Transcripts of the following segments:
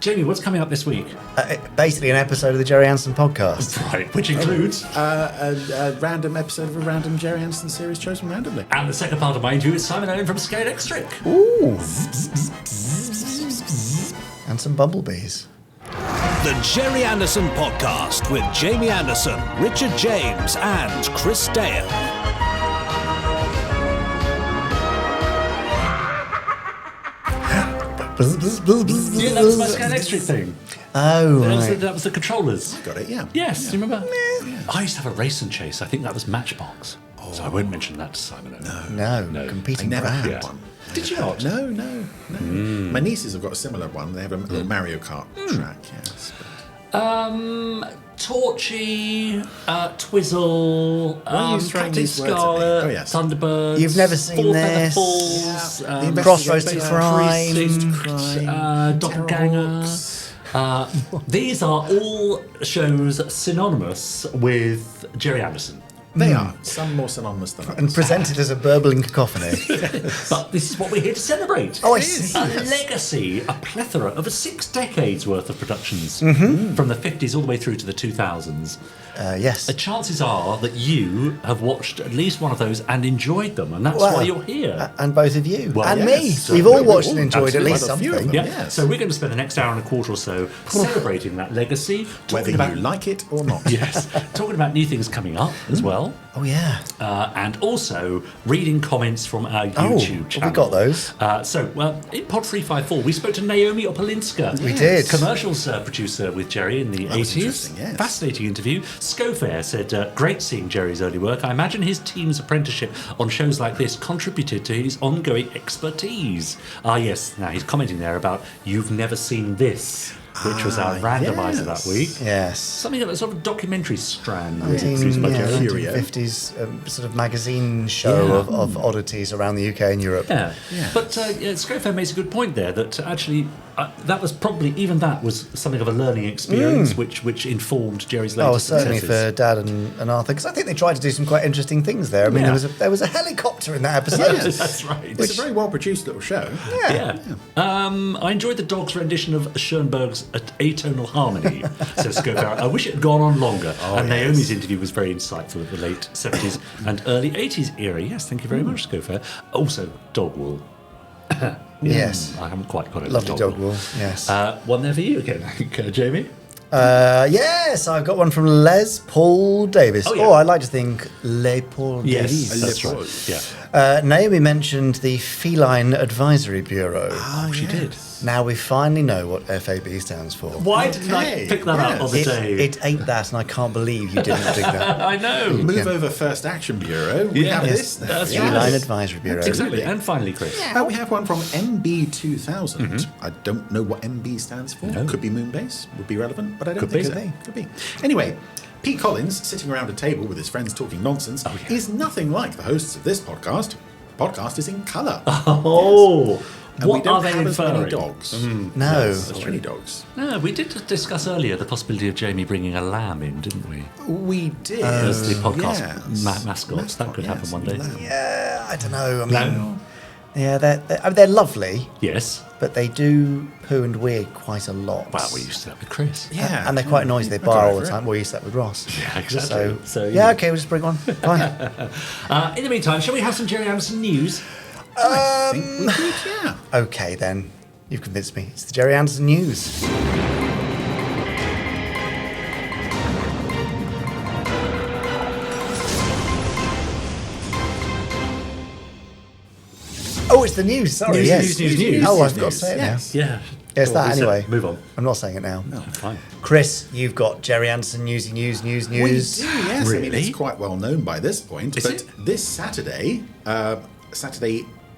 Jamie, what's coming up this week? Basically an episode of the Gerry Anderson podcast. Right, which includes... a random episode of a random Gerry Anderson series chosen randomly. And the second part of my interview is Simon Owen from Scalextric. Ooh. And some bumblebees. The Gerry Anderson Podcast with Jamie Anderson, Richard James and Chris Dale. Yeah, that was my Scalextric thing. Oh, right. That was the controllers. Got it, yeah. Yes, do you remember? Yeah. I used to have a race and chase. I think that was Matchbox. So I won't mention that to Simon Owen. No, I competing never brand. had one. Did you not? No. My nieces have got a similar one. They have a little Mario Kart track, yes. Torchy, Twizzle, are you throwing Captain these words at me? Scarlet, Oh, yes. Thunderbirds. You've never seen Four Feather this? Falls, The Crossroads to Investigator, Crime. Precinct, Doppelganger. These are all shows synonymous with Gerry Anderson. They are. Some more synonymous than others. And presented as a burbling cacophony. But this is what we're here to celebrate. Oh, I see. A legacy, a plethora of 6 decades worth of productions from the 50s all the way through to the 2000s. Yes. The chances are that you have watched at least one of those and enjoyed them, and that's why you're here. And both of you. Well, and yes. me. We've all We watched all and enjoyed at absolutely least quite a few of something. them. Yeah, Yes. so we're going to spend the next hour and a quarter or so celebrating that legacy, Whether talking about you like it or not. yes, talking about new things coming up as well, Oh, yeah. and also reading comments from our YouTube channel. We got those. In Pod 354, we spoke to Naomi Opolinska. We did. Commercials producer with Gerry in the That was 80s. interesting, yes. Fascinating interview. Scofair said, great seeing Gerry's early work. I imagine his team's apprenticeship on shows like this contributed to his ongoing expertise. Yes. Now he's commenting there about You've Never Seen This, which was our randomiser yes. that week. Yes. Something of a sort of documentary strand produced by Gerry. 1950s sort of magazine show of oddities around the UK and Europe. Yeah. But Scofair makes a good point there that actually that was probably, even that was something of a learning experience which informed Gerry's later Certainly successes. for Dad and Arthur, because I think they tried to do some quite interesting things there. I mean, there was a helicopter in that episode. Yes. That's right. It's a very well-produced little show. Yeah. I enjoyed the dog's rendition of Schoenberg's Atonal Harmony, says Scofair. I wish it had gone on longer. And Naomi's interview was very insightful of the late 70s and early 80s era. Yes, thank you very much, Scofair. Also, dog wool. Yes. I haven't quite got it. Lovely dog wool, yes. One there for you again, I think, Jamie. Yes, I've got one from Les Paul Davis. Oh, yeah. I like to think Les Paul Davis. Yes, that's right. Yeah. Naomi mentioned the Feline Advisory Bureau. Oh, she did. Now we finally know what FAB stands for. Why didn't I pick that up on the day? It ate that, and I can't believe you didn't dig that. I know. Move over First Action Bureau. We have this. That's Feline right. Advisory Bureau. Exactly. And finally, Chris. We have one from MB2000. I don't know what MB stands for. No. Could be Moonbase. Would be relevant, but I don't Could think be. so. Could be. Anyway, Pete Collins, sitting around a table with his friends talking nonsense, is nothing like the hosts of this podcast. Podcast is in colour. Oh. And What we don't are they have as many inferring? dogs. No. As many dogs. No, we did discuss earlier the possibility of Jamie bringing a lamb in, didn't we? We did. As the podcast yes. mascots. That could happen one day. Yeah, I don't know. I mean, No. yeah, they're lovely, Yes. but they do poo and wee quite a lot. Well, we used to that with Chris. Yeah. And they're quite noisy. They I'd bar go all the for it. time. Well, we used that with Ross. Yeah, exactly. So yeah. okay, we'll just bring one. Fine. In the meantime, shall we have some Gerry Anderson news? I think we could, yeah. Okay, then. You've convinced me. It's the Gerry Anderson News. Oh, it's the news. Sorry, News, yes. news. Oh, I've got to say it Yes. now. Yeah. Yes, Go that on, Lisa, anyway. Move on. I'm not saying it now. No, fine. Chris, you've got Gerry Anderson news. We do, yes. I mean, Really? it's quite well known by this point. Is but it? this Saturday,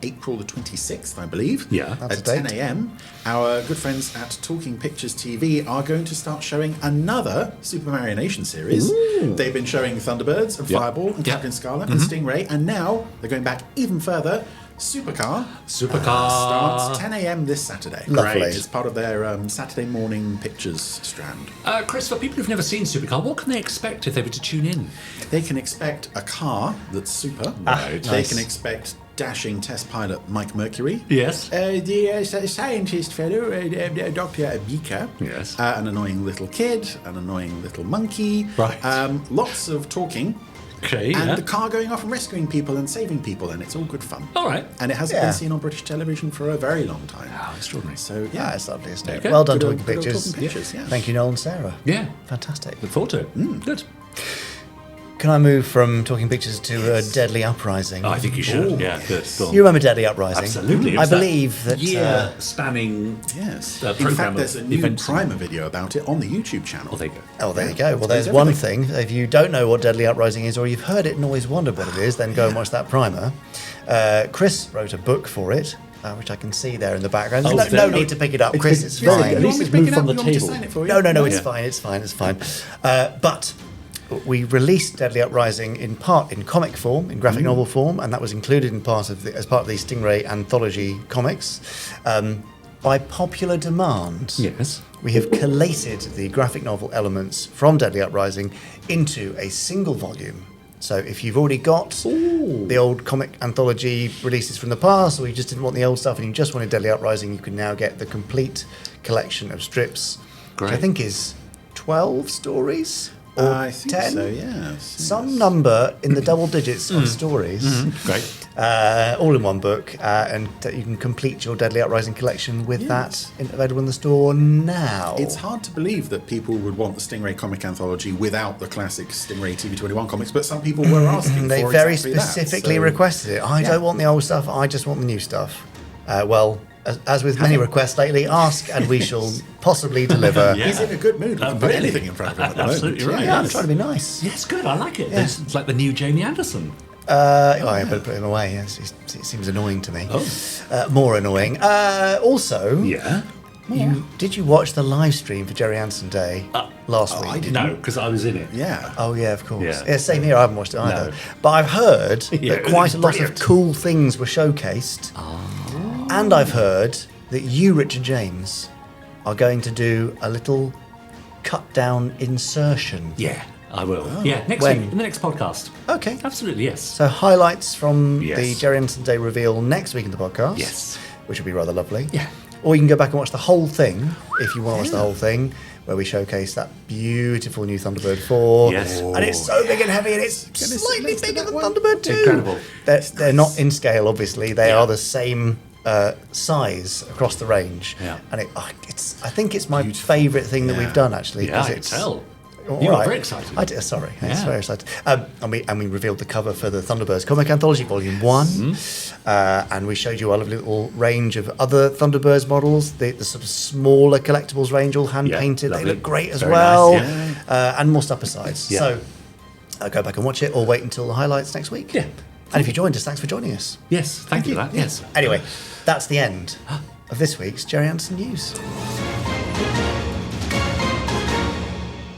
April the 26th, I believe, Yeah. That's at a date. 10 a.m., our good friends at Talking Pictures TV are going to start showing another Super Mario Nation series. They've been showing Thunderbirds and Fireball and Captain Scarlet and Stingray, and now they're going back even further. Supercar starts 10 a.m. this Saturday. Lovely. It's part of their Saturday morning pictures strand. Chris, for people who've never seen Supercar, what can they expect if they were to tune in? They can expect a car that's super. Right. They can expect dashing test pilot Mike Mercury. Yes. The scientist fellow, Dr. Beaker. Yes. An annoying little kid, an annoying little monkey. Right. Lots of talking. Okay, And yeah. the car going off and rescuing people and saving people, and it's all good fun. All right. And it hasn't been seen on British television for a very long time. Oh, extraordinary. So, Yeah, yeah. it's lovely, isn't it? Okay. Well done, Good Talking old Pictures. Talking Pictures, yeah. Thank you, Noel and Sarah. Yeah. Fantastic. Look forward to it. Good. Can I move from Talking Pictures to Deadly Uprising? Oh, I think you should. Ooh, yeah, good. Go on. You remember Deadly Uprising? Absolutely. It I was that believe that... year-spanning Yes. In program fact, of there's a new events. Primer video about it on the YouTube channel. Oh, there you go. Oh, there you go. Well, there's Explains one everything. thing. If you don't know what Deadly Uprising is, or you've heard it and always wondered what it is, then go and watch that primer. Chris wrote a book for it, which I can see there in the background. There's no need to pick it up, Chris. It's Yeah, fine. you want me to pick it up? You want me to sign it for you? No, it's fine. It's fine. But we released Deadly Uprising in part in comic form, in graphic novel form, and that was included in as part of the Stingray anthology comics. By popular demand, Yes. we have collated the graphic novel elements from Deadly Uprising into a single volume. So if you've already got the old comic anthology releases from the past, or you just didn't want the old stuff and you just wanted Deadly Uprising, you can now get the complete collection of strips, which I Great. think is 12 stories. Or I think 10? so, yes. Some number in the double digits of stories, Great. all in one book, and you can complete your Deadly Uprising collection with that available in the store now. It's hard to believe that people would want the Stingray comic anthology without the classic Stingray TV21 comics, but some people were asking They for very exactly specifically that. So- requested it. I don't want the old stuff, I just want the new stuff. As with many requests lately, ask and we shall possibly deliver. Yeah. He's in a good mood. We can put really? anything in front of him at the Absolutely moment. right. Yeah, I'm Yes. trying to be nice. Yes, good. I like it. It's like the new Jamie Anderson. I better put him away. Yes, it seems annoying to me. More annoying. Also, Yeah. did you watch the live stream for Gerry Anderson Day last week? I didn't. No, because I was in it. Yeah. Oh yeah, of course. Yeah. Same here. I haven't watched it either. No. But I've heard Yeah, that quite a lot brilliant. of cool things were showcased, and I've heard that you, Richard James, are going to do a little cut-down insertion. Yeah, I will. Yeah, next When? week, in the next podcast. Okay. Absolutely, yes. So highlights from Yes. the Gerry Anderson Day reveal next week in the podcast. Yes. Which will be rather lovely. Yeah. Or you can go back and watch the whole thing, if you want to watch the whole thing, where we showcase that beautiful new Thunderbird 4. Yes. And it's so big and heavy, and it's slightly bigger than Thunderbird 2. Incredible. They're not in scale, obviously. They are the same size across the range. Yeah. And I think it's my favourite thing that we've done, actually. Yeah, 'cause I can it's, tell. all You got right. very excited. I did, sorry. I was Yeah. very excited. And we revealed the cover for the Thunderbirds Comic Anthology Volume 1. Mm-hmm. And we showed you a lovely little range of other Thunderbirds models, the sort of smaller collectibles range, all hand-painted. They lovely. look great as Very well. nice, And more stuff besides. Yeah. So go back and watch it, or wait until the highlights next week. Yeah. And if you joined us, thanks for joining us. Yes, thank you for that. Yes. Anyway, that's the end of this week's Gerry Anderson News.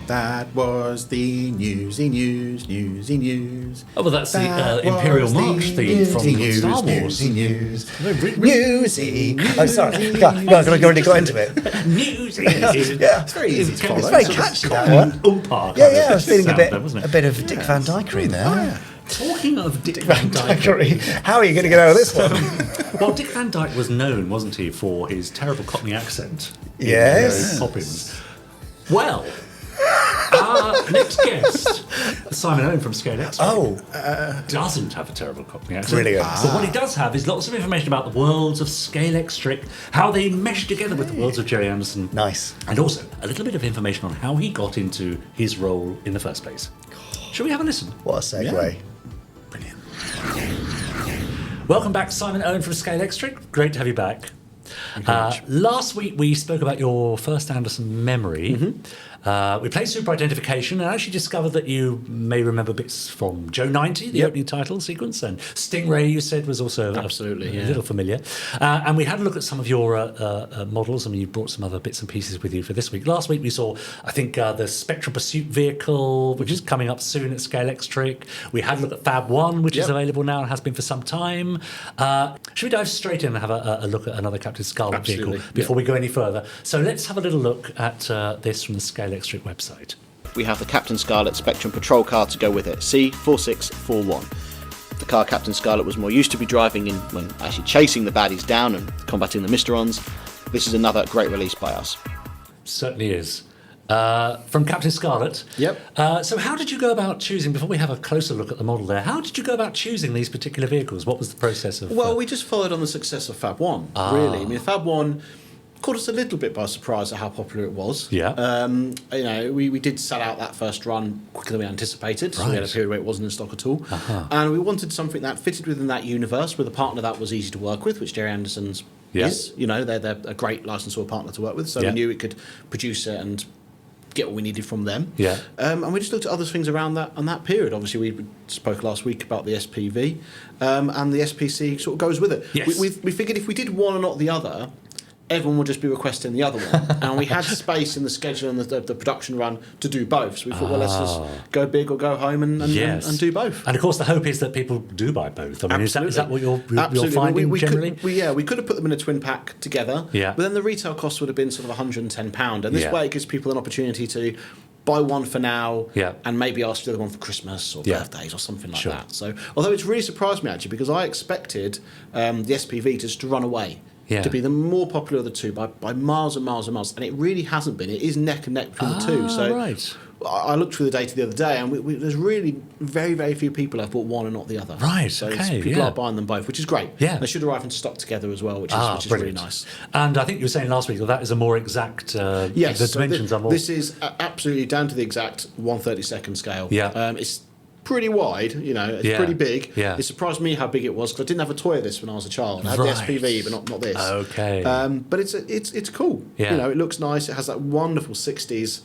That was the newsy news. Oh, well, that's That the Imperial was March the theme from Newsy Star Wars. Newsy. Oh, sorry. Go on, I already got into it. Newsy. Yeah. It's very easy to follow. It's very catchy, that one. Oompa. Yeah, I was feeling wasn't a bit of Dick Van Dyke there. Talking of Dick Van Dyke. How are you going to get out of this one? Well, Dick Van Dyke was known, wasn't he, for his terrible Cockney accent. in, Yes. Poppins. Well, our next guest, Simon Owen from Scalextric, doesn't have a terrible Cockney accent. Brilliant. But what he does have is lots of information about the worlds of Scalextric, how they mesh together with the worlds of Gerry Anderson. Nice. And also a little bit of information on how he got into his role in the first place. Shall we have a listen? What a segue. Brilliant. Welcome back, Simon Owen from Scalextric. Great to have you back. Last week we spoke about your first Anderson memory. We played Super Identification and actually discovered that you may remember bits from Joe 90, the opening title sequence, and Stingray, you said, was also a little familiar. And we had a look at some of your models. I mean, you brought some other bits and pieces with you for this week. Last week we saw, I think, the Spectral Pursuit vehicle, which is coming up soon at Scalextric. We had a look at Fab 1, which is available now and has been for some time. Should we dive straight in and have a look at another Captain Scarlet vehicle before we go any further? So let's have a little look at this from the Scalextric website. We have the Captain Scarlet Spectrum Patrol car to go with it, C4641. the car Captain Scarlet was more used to be driving in when actually chasing the baddies down and combating the Mysterons. This is another great release by us. Certainly is. From Captain Scarlet. Yep. So how did you go about choosing, before we have a closer look at the model there, how did you go about choosing these particular vehicles? What was the process of... Well, we just followed on the success of Fab 1, really. I mean, Fab 1 caught us a little bit by surprise at how popular it was. Yeah. We did sell out that first run quicker than we anticipated, so we had a Right. period where it wasn't in stock at all. And we wanted something that fitted within that universe with a partner that was easy to work with, which Gerry Anderson's is. You know, they're a great licensor partner to work with, so we knew it could produce it and get what we needed from them. Yeah. And we just looked at other things around that on that period. Obviously, we spoke last week about the SPV, and the SPC sort of goes with it. Yes. We figured if we did one and not the other, everyone would just be requesting the other one. And we had space in the schedule and the production run to do both. So we thought, well, let's just go big or go home and do both. And of course, the hope is that people do buy both. I mean, is that what you're finding we generally? we could have put them in a twin pack together. Yeah. But then the retail cost would have been sort of £110. And this Yeah. way it gives people an opportunity to buy one for now and maybe ask the other one for Christmas or birthdays or something like that. So, although it's really surprised me actually, because I expected the SPV just to run away. To be the more popular of the two by miles and miles and miles, and it really hasn't been. It is neck and neck between the two. So right. I looked through the data the other day, and there's really very, very few people have bought one and not the other. Right. So Okay. people are buying them both, which is great. Yeah. They should arrive in stock together as well, which is really brilliant. nice. And I think you were saying last week that is a more exact. Yes. The so dimensions are more. This is absolutely down to the exact 1/32 scale. Yeah. It's pretty wide, you know, it's pretty big. Yeah. It surprised me how big it was because I didn't have a toy of this when I was a child. I had the SPV, but not this. Okay. But it's cool. Yeah. You know, it looks nice. It has that wonderful 60s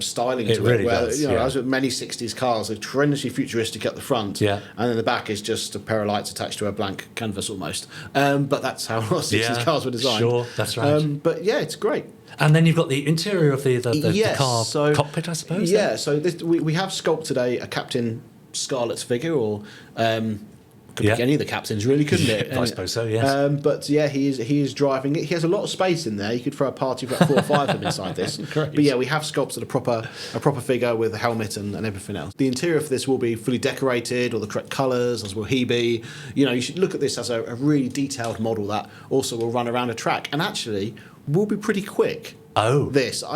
styling to really it. Where, does, you know, yeah. as with many 60s cars, they're tremendously futuristic at the front. Yeah. And then the back is just a pair of lights attached to a blank canvas almost. But that's how a lot of 60s cars were designed. Sure, that's right. But yeah, it's great. And then you've got the interior of the car cockpit, I suppose. Yeah, so we have sculpted a Captain Scarlet figure, or could be any of the captains, really, couldn't it? I suppose so, yes. But yeah, he is driving it. He has a lot of space in there. You could throw a party of about 4 or 5 of them inside this. Great. But yeah, we have sculpted a proper figure with a helmet and everything else. The interior for this will be fully decorated, all the correct colours, as will he be. You know, you should look at this as a really detailed model that also will run around a track, and actually will be pretty quick. I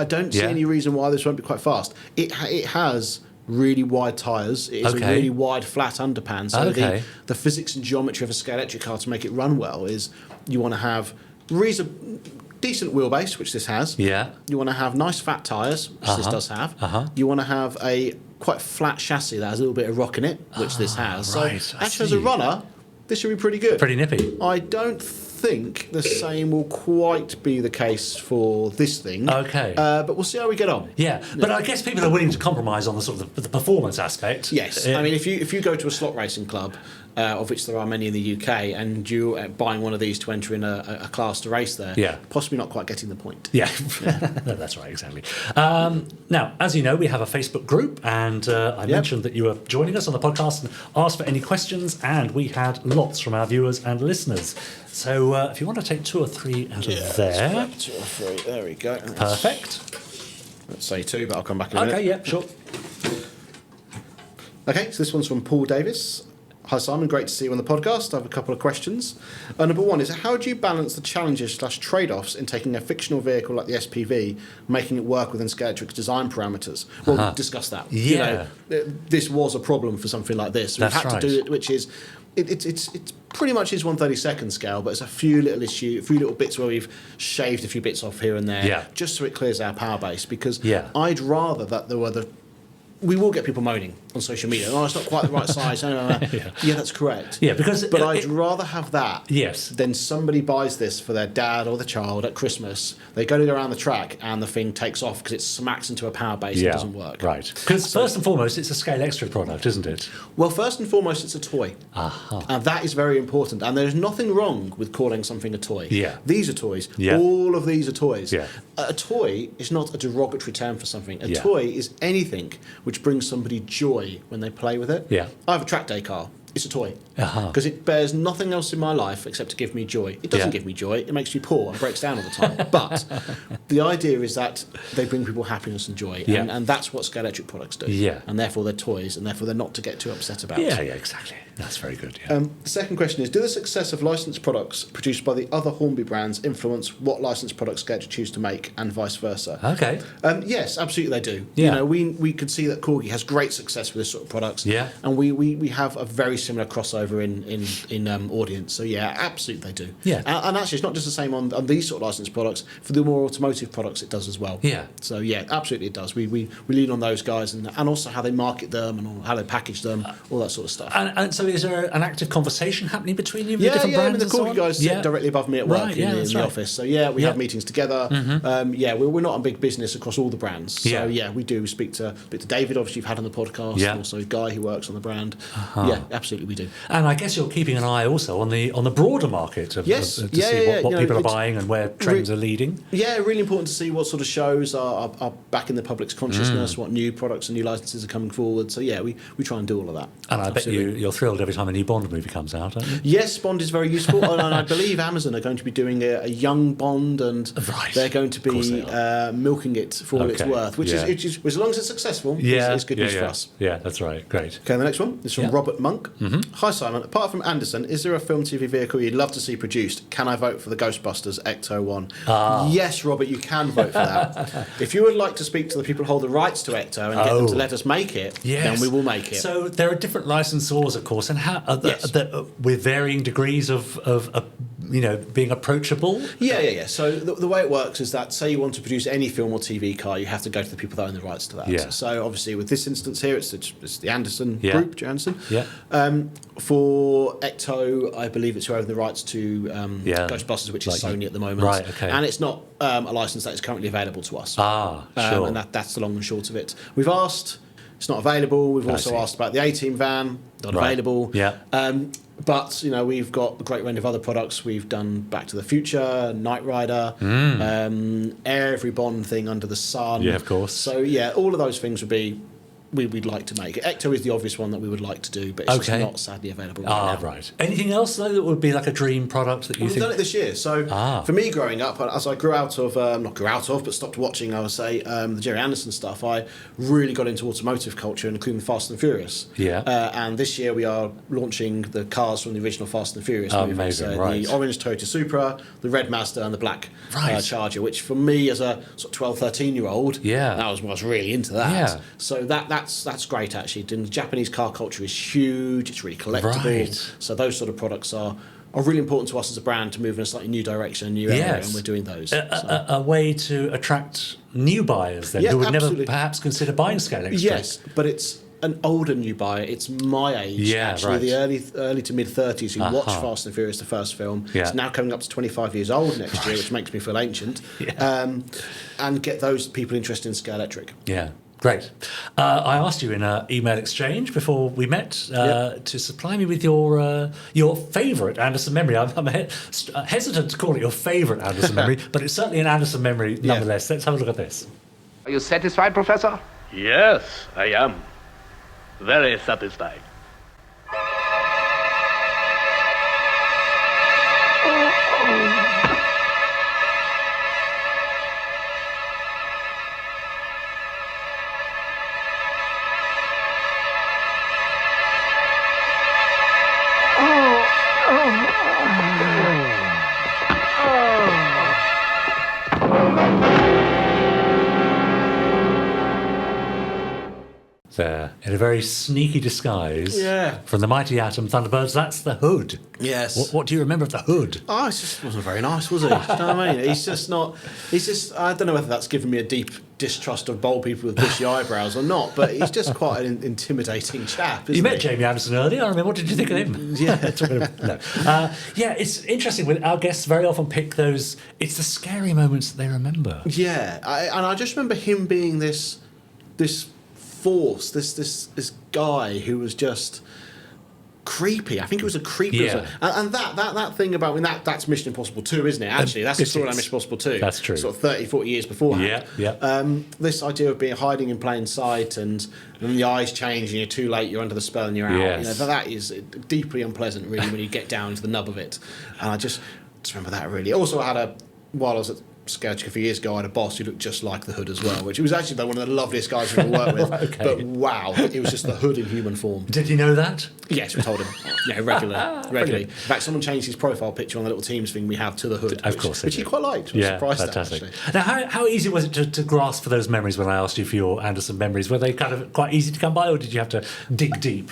don't see any reason why this won't be quite fast. It has really wide tyres. It is a really wide flat underpan. So the physics and geometry of a Scalextric car to make it run well is you want to have decent wheelbase, which this has. Yeah. You want to have nice fat tyres, which this does have. You want to have a quite flat chassis that has a little bit of rock in it, which this has. Right, So actually, as a runner, this should be pretty good. Pretty nippy. I don't think the same will quite be the case for this thing. But we'll see how we get on. Yeah, but I guess people are willing to compromise on the sort of the performance aspect. Yes, I mean, if you go to a slot racing club, of which there are many in the UK, and you're buying one of these to enter in a class to race there, possibly not quite getting the point. Yeah, no, that's right, exactly. Now, as you know, we have a Facebook group, and I mentioned that you were joining us on the podcast and asked for any questions, and we had lots from our viewers and listeners. So if you want to take 2 or 3 out of there. 2 or 3, there we go. Perfect. Let's say 2, but I'll come back in a minute. Okay, yeah, sure. Okay, so this one's from Paul Davis. Hi Simon, great to see you on the podcast. I have a couple of questions. Number 1 is, how do you balance the challenges / trade-offs in taking a fictional vehicle like the SPV, making it work within Scalextric's design parameters? Well, discuss that. Yeah. You know, this was a problem for something like this. We've had to do it, which is, it's pretty much is 1/32 scale, but it's a few little bits where we've shaved a few bits off here and there, just so it clears our power base. Because I'd rather that there were we will get people moaning on social media. Oh, it's not quite the right size. Yeah, that's correct. Yeah, because but I'd rather have that. Yes. Than somebody buys this for their dad or the child at Christmas. They go to go around the track and the thing takes off because it smacks into a power base and doesn't work. Right. Because first and foremost, it's a Scalextric product, isn't it? Well, first and foremost, it's a toy. And that is very important. And there's nothing wrong with calling something a toy. Yeah. These are toys. Yeah. All of these are toys. Yeah. A toy is not a derogatory term for something. A toy is anything which brings somebody joy when they play with it. Yeah. I have a track day car. It's a toy. Because it bears nothing else in my life except to give me joy. It doesn't give me joy. It makes me poor and breaks down all the time. But the idea is that they bring people happiness and joy. And that's what Scalextric products do. Yeah. And therefore they're toys, and therefore they're not to get too upset about. Yeah, exactly. That's very good. Yeah. The second question is, do the success of licensed products produced by the other Hornby brands influence what licensed products Sketch choose to make and vice versa? Okay. Yes, absolutely they do. Yeah. You know, we could see that Corgi has great success with this sort of products. Yeah. And we have a very similar crossover in audience. So yeah, absolutely they do. Yeah. And actually, it's not just the same on these sort of licensed products. For the more automotive products, it does as well. Yeah. So yeah, absolutely it does. We lean on those guys and also how they market them and how they package them, all that sort of stuff. And so is there an active conversation happening between you and the Yeah, different I mean, brands? the and so Corgi on? guys sit directly above me at work Right, yeah, in that's the right. office. So yeah, we have meetings together. We're not a big business across all the brands. So Yeah. we do speak to David, obviously you've had on the podcast, Yeah. and also Guy who works on the brand. Yeah, absolutely we do. And I guess you're keeping an eye also on the broader market of, Yes. to Yeah, see yeah, what you know, people are it's buying and where trends are leading. Yeah, really important to see what sort of shows are back in the public's consciousness, what new products and new licenses are coming forward. So yeah, we try and do all of that. And I Absolutely. bet you're thrilled every time a new Bond movie comes out, aren't you? Yes, Bond is very useful, and I believe Amazon are going to be doing a young Bond, and they're going to be milking it for all it's Okay, worth, which yeah. is as long as it's successful, it's good news for us. Yeah, that's right. Great. Okay, the next one is from Yeah. Robert Monk. Hi Simon, apart from Anderson, is there a film TV vehicle you'd love to see produced? Can I vote for the Ghostbusters Ecto one? Yes, Robert, you can vote for that. If you would like to speak to the people who hold the rights to Ecto and get them to let us make it, then we will make it. So there are different licensors, of course, and how with varying degrees of being approachable. Yeah. So the way it works is that, say you want to produce any film or TV car, you have to go to the people that own the rights to that. Yeah. So obviously with this instance here, it's the Anderson group, Gerry Anderson. Yeah. For Ecto, I believe it's who own the rights to Ghostbusters, which is Sony at the moment. Right, okay. And it's not a license that is currently available to us. Sure. And that's the long and short of it. We've asked, it's not available. We've also asked about the A-Team van, not available. Yeah. But we've got a great range of other products. We've done Back to the Future, Knight Rider, every Bond thing under the sun. Yeah, of course. So yeah, all of those things we'd like to make. Ecto is the obvious one that we would like to do, but it's just not sadly available right now. Right. Anything else though that would be like a dream product that you We've think? done it this year. So for me, growing up, as I grew out of, but stopped watching, I would say, the Gerry Anderson stuff, I really got into automotive culture, including Fast and Furious. Yeah. And this year we are launching the cars from the original Fast and Furious movie. Amazing, So right. the orange Toyota Supra, the red Mazda, and the black Charger, which for me as a sort of 12, 13-year-old, I was really into that. Yeah. So that's great, actually. And the Japanese car culture is huge. It's really collectible. Right. So those sort of products are really important to us as a brand to move in a slightly new direction, a new area, and we're doing those. A way to attract new buyers then, who would never perhaps consider buying Scalextric. Yes, but it's an older new buyer. It's my age, actually, the early to mid-30s who watched Fast and Furious, the first film. Yeah. It's now coming up to 25 years old next year, which makes me feel ancient. And get those people interested in Scalextric. Yeah. Great. I asked you in an email exchange before we met to supply me with your favourite Anderson memory. I'm hesitant to call it your favourite Anderson memory, but it's certainly an Anderson memory nonetheless. Let's have a look at this. Are you satisfied, Professor? Yes, I am. Very satisfied. There, in a very sneaky disguise from the mighty Atom Thunderbirds, that's the Hood. Yes. What do you remember of the Hood? Oh, it just wasn't very nice, was he? Do you know what I mean? He's just, I don't know whether that's given me a deep distrust of bold people with bushy eyebrows or not, but he's just quite an intimidating chap, isn't You met he? Jamie Anderson earlier. I remember. What did you think of him? It's interesting. With our guests, very often pick those. It's the scary moments that they remember. Yeah, and I just remember him being this force, this guy who was just creepy. I think it was a creepy. And that thing about, that's Mission Impossible 2, isn't it? Actually, that's the story of Mission Impossible 2. That's true. Sort of 30, 40 years beforehand. This idea of being hiding in plain sight and then the eyes change and you're too late, you're under the spell and you're out. Yes. That is deeply unpleasant, really, when you get down to the nub of it. And I just remember that, really. Also, while I was at Scalextric a few years ago, I had a boss who looked just like the Hood as well, which was actually one of the loveliest guys I've ever worked with. Okay. But wow, it was just the Hood in human form. Did you know that? Yes, we told him. Yeah, regularly. In fact, someone changed his profile picture on the little Teams thing we have to the Hood, Of course they which he did. quite liked. I was surprised fantastic. at, actually. Now, how easy was it to grasp for those memories when I asked you for your Anderson memories? Were they kind of quite easy to come by, or did you have to dig deep?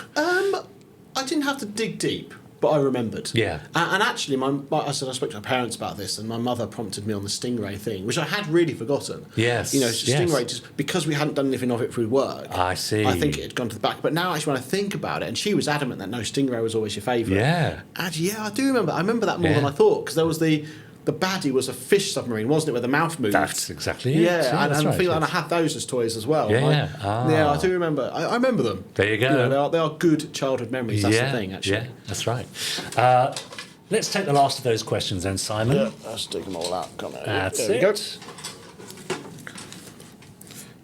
I didn't have to dig deep, but I remembered. Yeah. And actually, I spoke to my parents about this, and my mother prompted me on the Stingray thing, which I had really forgotten. Yes, Stingray, just because we hadn't done anything of it through work. I see. I think it had gone to the back. But now, actually, when I think about it, and she was adamant that no, Stingray was always your favourite. Yeah. Actually, I do remember. I remember that more than I thought, because there was the baddie was a fish submarine, wasn't it, where the mouth moved? That's exactly it. Yeah, and that's right, and I had those as toys as well. Yeah. Yeah, I do remember. I remember them. There you go. They are good childhood memories. That's the thing, actually. Yeah, that's right. Let's take the last of those questions then, Simon. Yeah, let's dig them all out. Come on. That's there we go.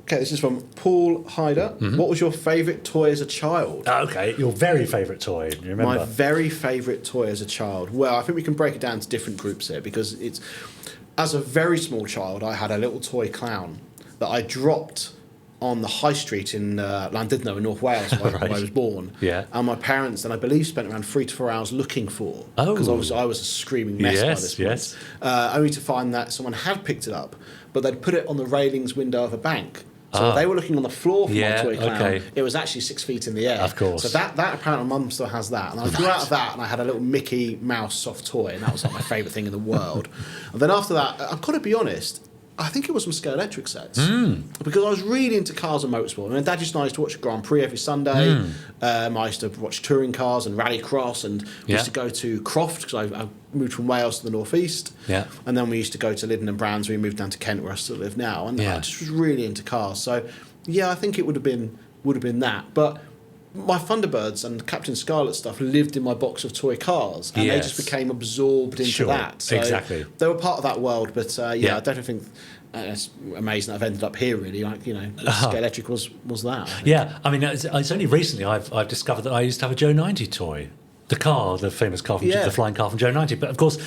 Okay, this is from Paul Hyder. Mm-hmm. What was your favourite toy as a child? Okay, your very favourite toy. You remember? My very favourite toy as a child. Well, I think we can break it down to different groups here, because it's, as a very small child, I had a little toy clown that I dropped on the high street in Llandudno in North Wales, where I was born. Yeah. And my parents, then I believe, spent around 3 to 4 hours looking for. Oh. Because I was a screaming mess by this point. Yes. Only to find that someone had picked it up, but they'd put it on the railings window of a bank. So they were looking on the floor for my toy clown. Okay. It was actually 6 feet in the air. Of course. So that apparently my mum still has that. And I grew out of that, and I had a little Mickey Mouse soft toy, and that was like my favourite thing in the world. And then after that, I've got to be honest, I think it was some Scalextric sets. Because I was really into cars and motorsport. And Dad used to watch Grand Prix every Sunday. I used to watch touring cars and rallycross, and we used to go to Croft, because I moved from Wales to the northeast. Yeah. And then we used to go to Lyddon and Brands. We moved down to Kent, where I still live now. And I just was really into cars. So yeah, I think it would have been that. But my Thunderbirds and Captain Scarlet stuff lived in my box of toy cars, and they just became absorbed into that. So exactly. they were part of that world. But I don't think it's amazing that I've ended up here. Really, Scalextric was that. Yeah, I mean, it's only recently I've discovered that I used to have a Joe 90 toy, the famous car from the flying car from Joe 90. But of course,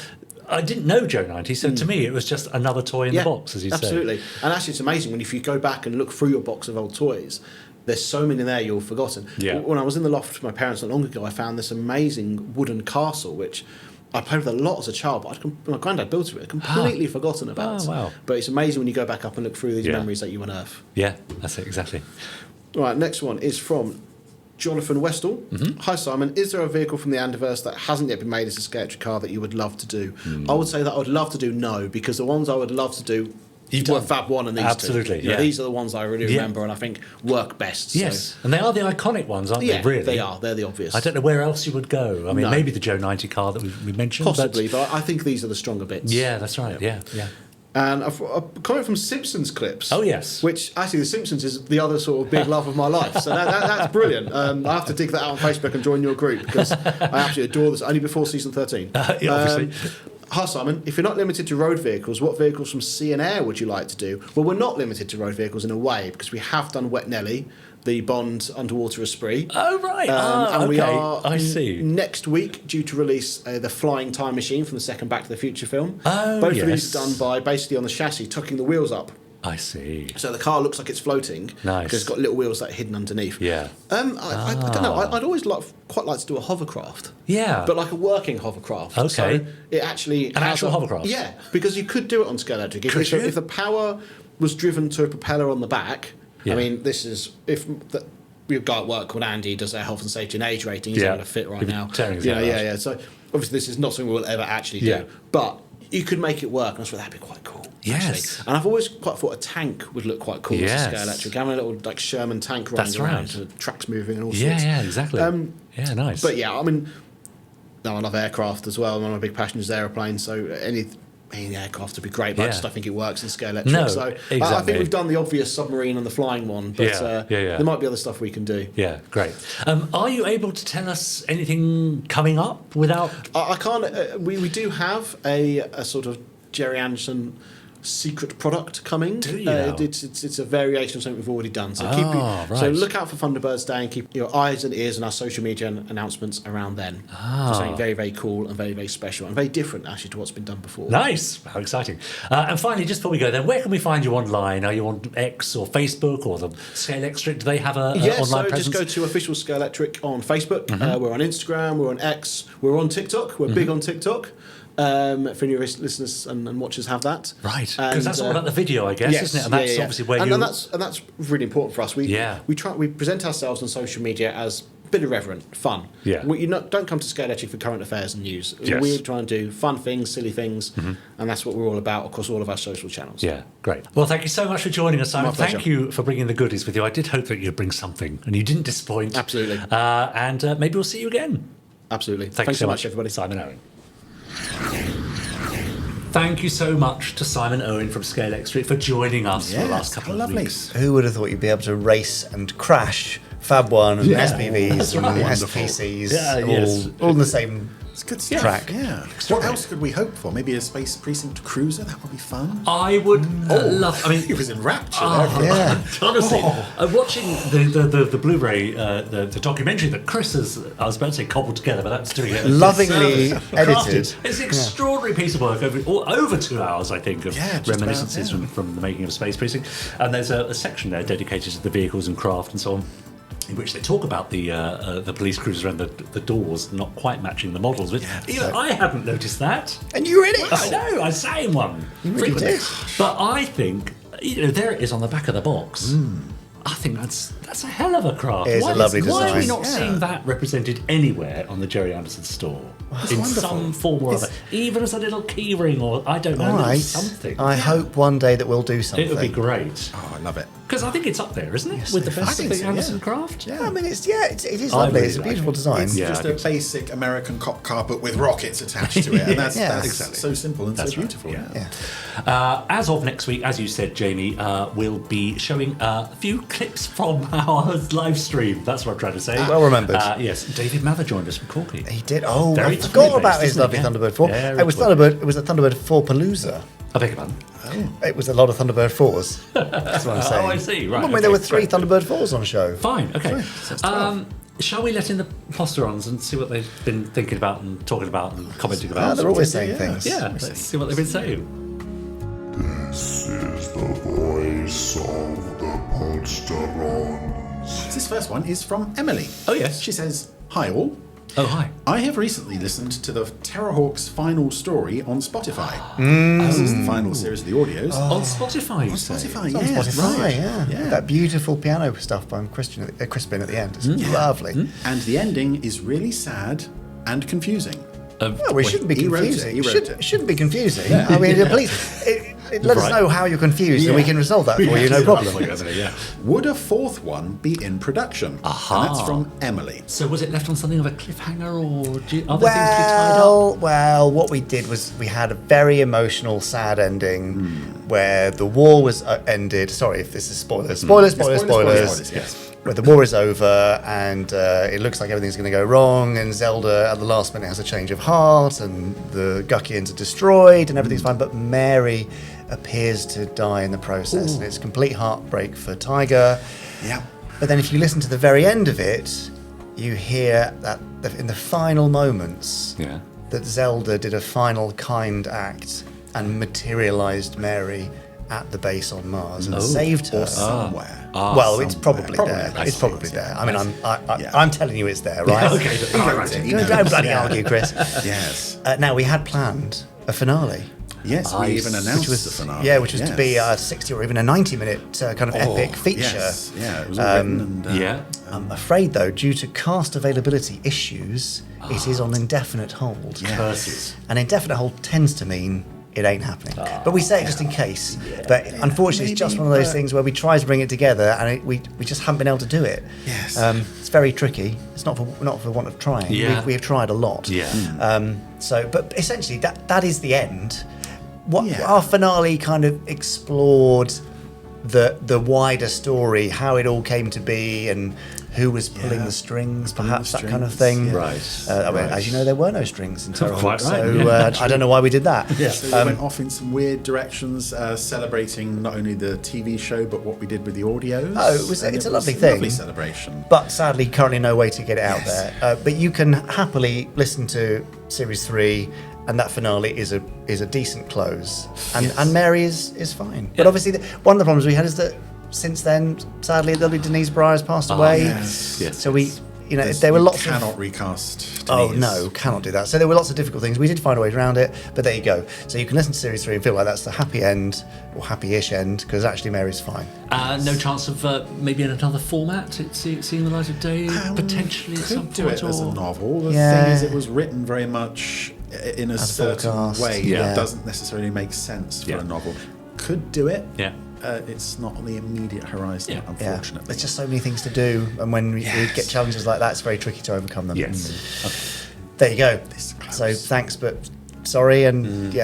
I didn't know Joe 90, so to me it was just another toy in the box, as you say. Absolutely. And actually, it's amazing if you go back and look through your box of old toys. There's so many there you've forgotten. Yeah. When I was in the loft with my parents not long ago, I found this amazing wooden castle, which I played with a lot as a child, but my granddad built it. I'd completely forgotten about. Oh, wow. But it's amazing when you go back up and look through these memories that you unearth. Yeah, that's it, exactly. All right, next one is from Jonathan Westall. Mm-hmm. Hi Simon, is there a vehicle from the Anderverse that hasn't yet been made as a Scalextric car that you would love to do? I would say that I would love to do no, because the ones I would love to do were Fab 1 and these Absolutely, two. yeah. These are the ones I really remember and I think work best. Yes, and they are the iconic ones, aren't they, really? They are. They're the obvious. I don't know where else you would go. I mean, maybe the Joe 90 car that we mentioned. Possibly, but I think these are the stronger bits. Yeah, that's right, yeah. And a comment from Simpsons clips. Oh, yes. Which, actually, The Simpsons is the other sort of big love of my life. So that's brilliant. I have to dig that out on Facebook and join your group, because I absolutely adore this, only before season 13. Obviously. Hi Simon, if you're not limited to road vehicles, what vehicles from Sea and Air would you like to do? Well, we're not limited to road vehicles in a way, because we have done Wet Nelly, the Bond underwater Esprit. Oh, right. And we are, I see. next week, due to release the Flying Time Machine from the second Back to the Future film. Oh, Both of these done by, basically on the chassis, tucking the wheels up. I see. So the car looks like it's floating. Nice. Because it's got little wheels that are hidden underneath. Yeah. I don't know. I'd always quite like to do a hovercraft. Yeah. But like a working hovercraft. Okay. So it actually... An actual hovercraft? Yeah. Because you could do it on Scalextric. If the power was driven to a propeller on the back... Yeah. I mean, this is... We have a guy at work called Andy, does our health and safety and age rating. He's able to fit right now. Yeah. So obviously this is not something we'll ever actually do. Yeah. But you could make it work, and I thought that'd be quite cool. Yes. Actually. And I've always quite thought a tank would look quite cool Yes. as a Scalextric. Having a little like Sherman tank running That's around, right. the tracks moving and all Yeah, sorts. yeah, exactly. Yeah, nice. But yeah, I mean, I love aircraft as well. One of my big passions is aeroplanes. So any aircraft would be great, but I just don't think it works in Scalextric. No, so exactly. I think we've done the obvious submarine and the flying one, but there might be other stuff we can do. Yeah, great. Are you able to tell us anything coming up without... I can't... we do have a sort of Gerry Anderson secret product coming. Do you now? It's a variation of something we've already done. So right. look out for Thunderbirds Day and keep your eyes and ears on our social media announcements around then. For something very, very cool and very, very special and very different actually to what's been done before. Nice. How exciting. And finally, just before we go then, where can we find you online? Are you on X or Facebook or the Scalextric? Do they have a online presence? Just go to official Scalextric on Facebook. We're on Instagram, we're on X, we're on TikTok. We're big on TikTok. If any of us listeners and watchers have that, right? Because that's all about the video, I guess, isn't it? And that's obviously where you. And that's really important for us. We present ourselves on social media as a bit irreverent, fun. Yeah. Don't come to Scalextric for current affairs and news. Yes. We try and do fun things, silly things, and that's what we're all about across all of our social channels. Yeah, great. Well, thank you so much for joining us, Simon. My pleasure. Thank you for bringing the goodies with you. I did hope that you'd bring something, and you didn't disappoint. Absolutely. And maybe we'll see you again. Absolutely. Thanks so much, everybody. Simon Owen. Thank you so much to Simon Owen from Scalextric for joining us for the last couple of weeks. Who would have thought you'd be able to race and crash Fab 1 and SPVs and SPCs all in the same It's good stuff. track? Yeah. What else could we hope for? Maybe a Space Precinct cruiser? That would be fun. I would love. I mean, he was in rapture. Yeah. honestly, watching the Blu-ray, the documentary that Chris has, I was about to say cobbled together, but that's doing it Lovingly edited. It's an extraordinary piece of work over 2 hours, I think, of reminiscences from the making of Space Precinct. And there's a section there dedicated to the vehicles and craft and so on, in which they talk about the police cruiser and the doors not quite matching the models. But even I hadn't noticed that. And you were in it? I know, I sat in one. You really did. But I think, there it is on the back of the box. I think that's a hell of a craft. It is a lovely Why are we design. not seeing that represented anywhere on the Gerry Anderson store? In some form or other. Even as a little key ring or, I don't know, All right. something. I hope one day that we'll do something. It would be great. Oh, I love it. Because I think it's up there, isn't it? Yes, With the I best think of so, the Anderson craft? Yeah, I mean, it is I lovely. really It's a like beautiful it. design. It's Yeah, just I a think so. basic American cop carpet with rockets attached to it. And that's Exactly. so simple and That's so right, beautiful. yeah. As of next week, as you said, Jamie, we'll be showing a few clips from our live stream. That's what I'm trying to say. Well remembered. Yes, David Mather joined us from Corky. He did. Oh, Very I forgot about Toy-based, his isn't lovely it? Yeah. Thunderbird 4. Very It was Toy. Thunderbird. It was a Thunderbird 4 Palooza. I beg your pardon. It was a lot of Thunderbird 4s. That's what I'm saying. Oh, I see. Right. I mean, okay, there were 3 great. Thunderbird 4s on show. Fine. Okay. Shall we let in the Podsterons and see what they've been thinking about and talking about and commenting about? They're always saying things. Yeah. Let's see what they've been saying. This is the voice of the Podsterons. This first one is from Emily. Oh, yes. She says, "Hi all. Oh, hi. I have recently listened to the Terrorhawk's final story on Spotify. This is the final series of the audios. On Spotify, you say? Spotify, It's on yeah. Spotify, right. yeah. That beautiful piano stuff by Crispin at the end. It's lovely. And the ending is really sad and confusing. Well, we shouldn't be he wrote it, confusing. he wrote It it. shouldn't be confusing. I mean, please, let us Right. know how you're confused and we can resolve that for you, no problem. Yeah. Would a fourth one be in production? Aha. And that's from Emily. So was it left on something of a cliffhanger, or other things to be tied up? Well, what we did was we had a very emotional, sad ending where the war was ended. Sorry if this is spoilers. Spoilers. Yes. Where the war is over and it looks like everything's going to go wrong, and Zelda at the last minute has a change of heart, and the Guckians are destroyed, and everything's fine. But Mary appears to die in the process, and it's complete heartbreak for Tiger. Yeah. But then if you listen to the very end of it, you hear that in the final moments Yeah. that Zelda did a final kind act and materialized Mary at the base on Mars and saved her. Or somewhere. Well, it's probably Probably there. there. It's probably there. I mean, Yeah. I'm telling you it's there, right? Okay. All right. Don't bloody argue, Chris. Yes. Now, we had planned a finale. Yes, we even announced the finale. Yeah, which was to be a 60 or even a 90-minute kind of epic feature. Yes. Yeah, it was all written and... Yeah. I'm afraid, though, due to cast availability issues, it is on indefinite hold. Curses. And indefinite hold tends to mean it ain't happening. But we say it just in case. But unfortunately, it's just one of those things where we try to bring it together and we just haven't been able to do it. Yes. It's very tricky. It's not for want of trying. Yeah. We have tried a lot. Yeah. But essentially, that is the end. Yeah. Our finale kind of explored the wider story, how it all came to be, and who was pulling the strings, perhaps that kind of thing. yeah. Right. I mean, as you know, there were no strings in Terror Quite Hawk, right, so I don't know why we did that. So we went off in some weird directions, celebrating not only the TV show but what we did with the audios. Oh, it's a lovely thing. Lovely celebration. But sadly, currently no way to get it out there. But you can happily listen to Series 3, and that finale is a decent close. And Mary is fine. But obviously, one of the problems we had is that since then, sadly, lovely Denise Breyer has passed away. Yes. So there were lots of... cannot recast Denise. Oh no, cannot do that. So there were lots of difficult things. We did find a way around it, but there you go. So you can listen to Series 3 and feel like that's the happy end, or happy-ish end, because actually Mary's fine. No chance of maybe in another format, seeing the light of day, potentially at some Could do point? it as a or- novel. The Yeah. thing is, it was written very much in a As certain forecast. way Yeah. that doesn't necessarily make sense for Yeah. a novel. Could do it. Yeah. It's not on the immediate horizon, Yeah. Yeah, unfortunately. there's just so many things to do, and when we get challenges like that, it's very tricky to overcome them. Yes. There you go. This close. So thanks, but sorry, and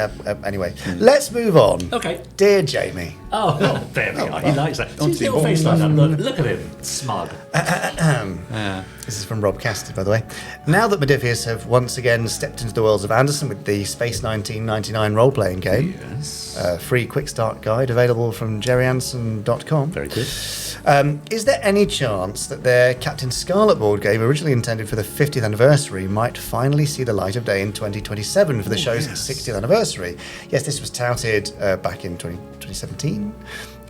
anyway, let's move on. Okay. Dear Jamie. Oh, there we are. He likes that. See his little face like that. Look at him. Smug. This is from Rob Cassidy, by the way. Now that Modiphius have once again stepped into the worlds of Anderson with the Space 1999 role-playing game, free quick start guide available from GerryAnderson.com. Very good. Is there any chance that their Captain Scarlet board game, originally intended for the 50th anniversary, might finally see the light of day in 2027 for the show's 60th anniversary? Yes, this was touted back in 2017.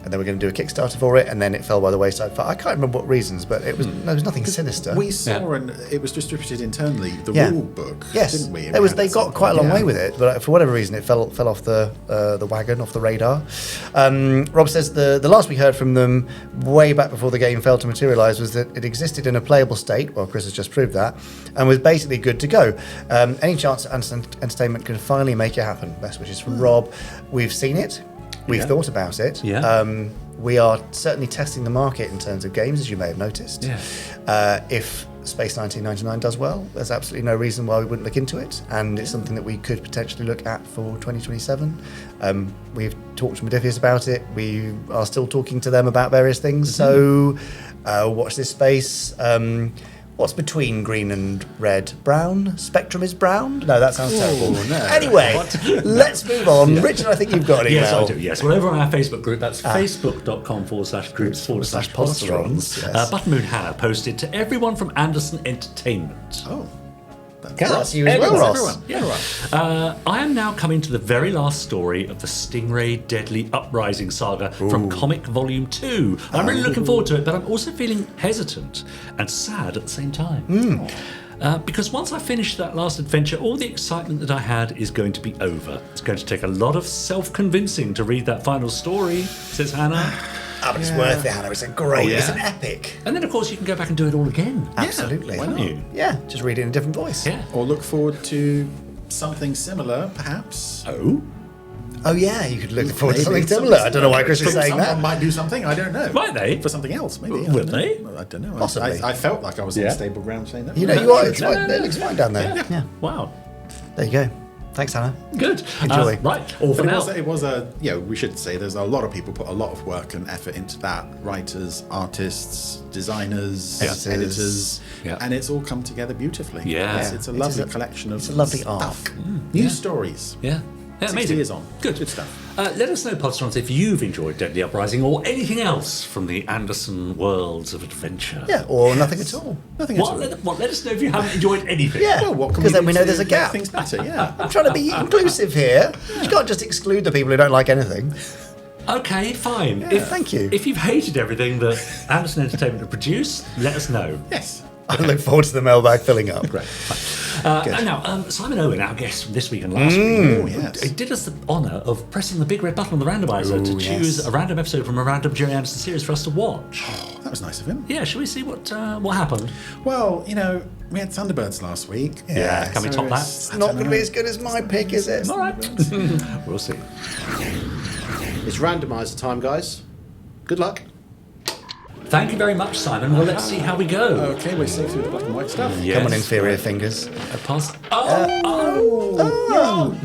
And then we're going to do a Kickstarter for it, and then it fell by the wayside for I can't remember what reasons, but there was nothing sinister. We saw, and it was distributed internally, the Yeah. rule book, Yes, didn't we? they got quite a long way with it, but for whatever reason, it fell off the wagon, off the radar. Rob says the last we heard from them, way back before the game failed to materialise, was that it existed in a playable state. Well, Chris has just proved that, and was basically good to go. Any chance that Anderson Entertainment can finally make it happen? Best wishes from Rob. We've seen it. We've thought about it. Yeah. We are certainly testing the market in terms of games, as you may have noticed. Yeah. If Space 1999 does well, there's absolutely no reason why we wouldn't look into it, and it's something that we could potentially look at for 2027. We've talked to Modiphius about it. We are still talking to them about various things, so watch this space. What's between green and red? Brown? Spectrum is brown? No, that sounds terrible. no. Anyway, let's move on. Richard, I think you've got an email. Yes, I do. Yes. Well, over on our Facebook group, that's facebook.com/groups/podsterons. Yes. Buttermoon Hannah posted to everyone from Anderson Entertainment. Oh. That's you as well, Ross. Everyone. Yeah. I am now coming to the very last story of the Stingray Deadly Uprising saga from Comic Volume 2. I'm really looking forward to it, but I'm also feeling hesitant and sad at the same time. Because once I finish that last adventure, all the excitement that I had is going to be over. It's going to take a lot of self-convincing to read that final story, says Hannah. But it's worth it, Hannah. It's a great, it's an epic. And then, of course, you can go back and do it all again. Absolutely. why not? You? Yeah, just read it in a different voice. Yeah. Or look forward to something similar, perhaps. Oh? Oh, yeah, you could look forward to Maybe something similar. I don't know why Chris is saying Someone that. might do something, I don't know. Might they? For something else, maybe. Will they? I don't know. Possibly. I felt like I was on stable ground saying that. You know, you are. It's fine. It looks fine down there. Yeah. Wow. There you go. Thanks, Hannah. Good. Enjoy. Right. All for But now. it was a, we should say there's a lot of people put a lot of work and effort into that. Writers, artists, designers, editors. Yeah. And it's all come together beautifully. Yeah. It's a lovely collection of it's a lovely stuff. arc. New stories. Yeah. Yeah, 60 amazing. years on. Good stuff. Let us know, Podsterons, if you've enjoyed Deadly Uprising or anything else from the Anderson worlds of adventure. Yeah, or nothing at all. Nothing at all. Let us know if you haven't enjoyed anything. Yeah, Well, what can because we then do we know to there's a make gap. things better, yeah. I'm trying to be inclusive here. You can't just exclude the people who don't like anything. Okay, fine. Thank you. If you've hated everything that Anderson Entertainment have produced, let us know. Yes. I look forward to the mailbag filling up. Great. And now, Simon Owen, our guest from this week and last week, Oh, yes. he did us the honour of pressing the big red button on the randomiser to choose a random episode from a random Gerry Anderson series for us to watch. That was nice of him. Yeah, shall we see what happened? Well, we had Thunderbirds last week. Yeah, can we top that? It's not going to be as good as my pick, is it? All right. We'll see. It's randomiser time, guys. Good luck. Thank you very much, Simon. Well, let's see how we go. Okay, we're safe through the black and white stuff. Yes. Come on, inferior fingers. Pass.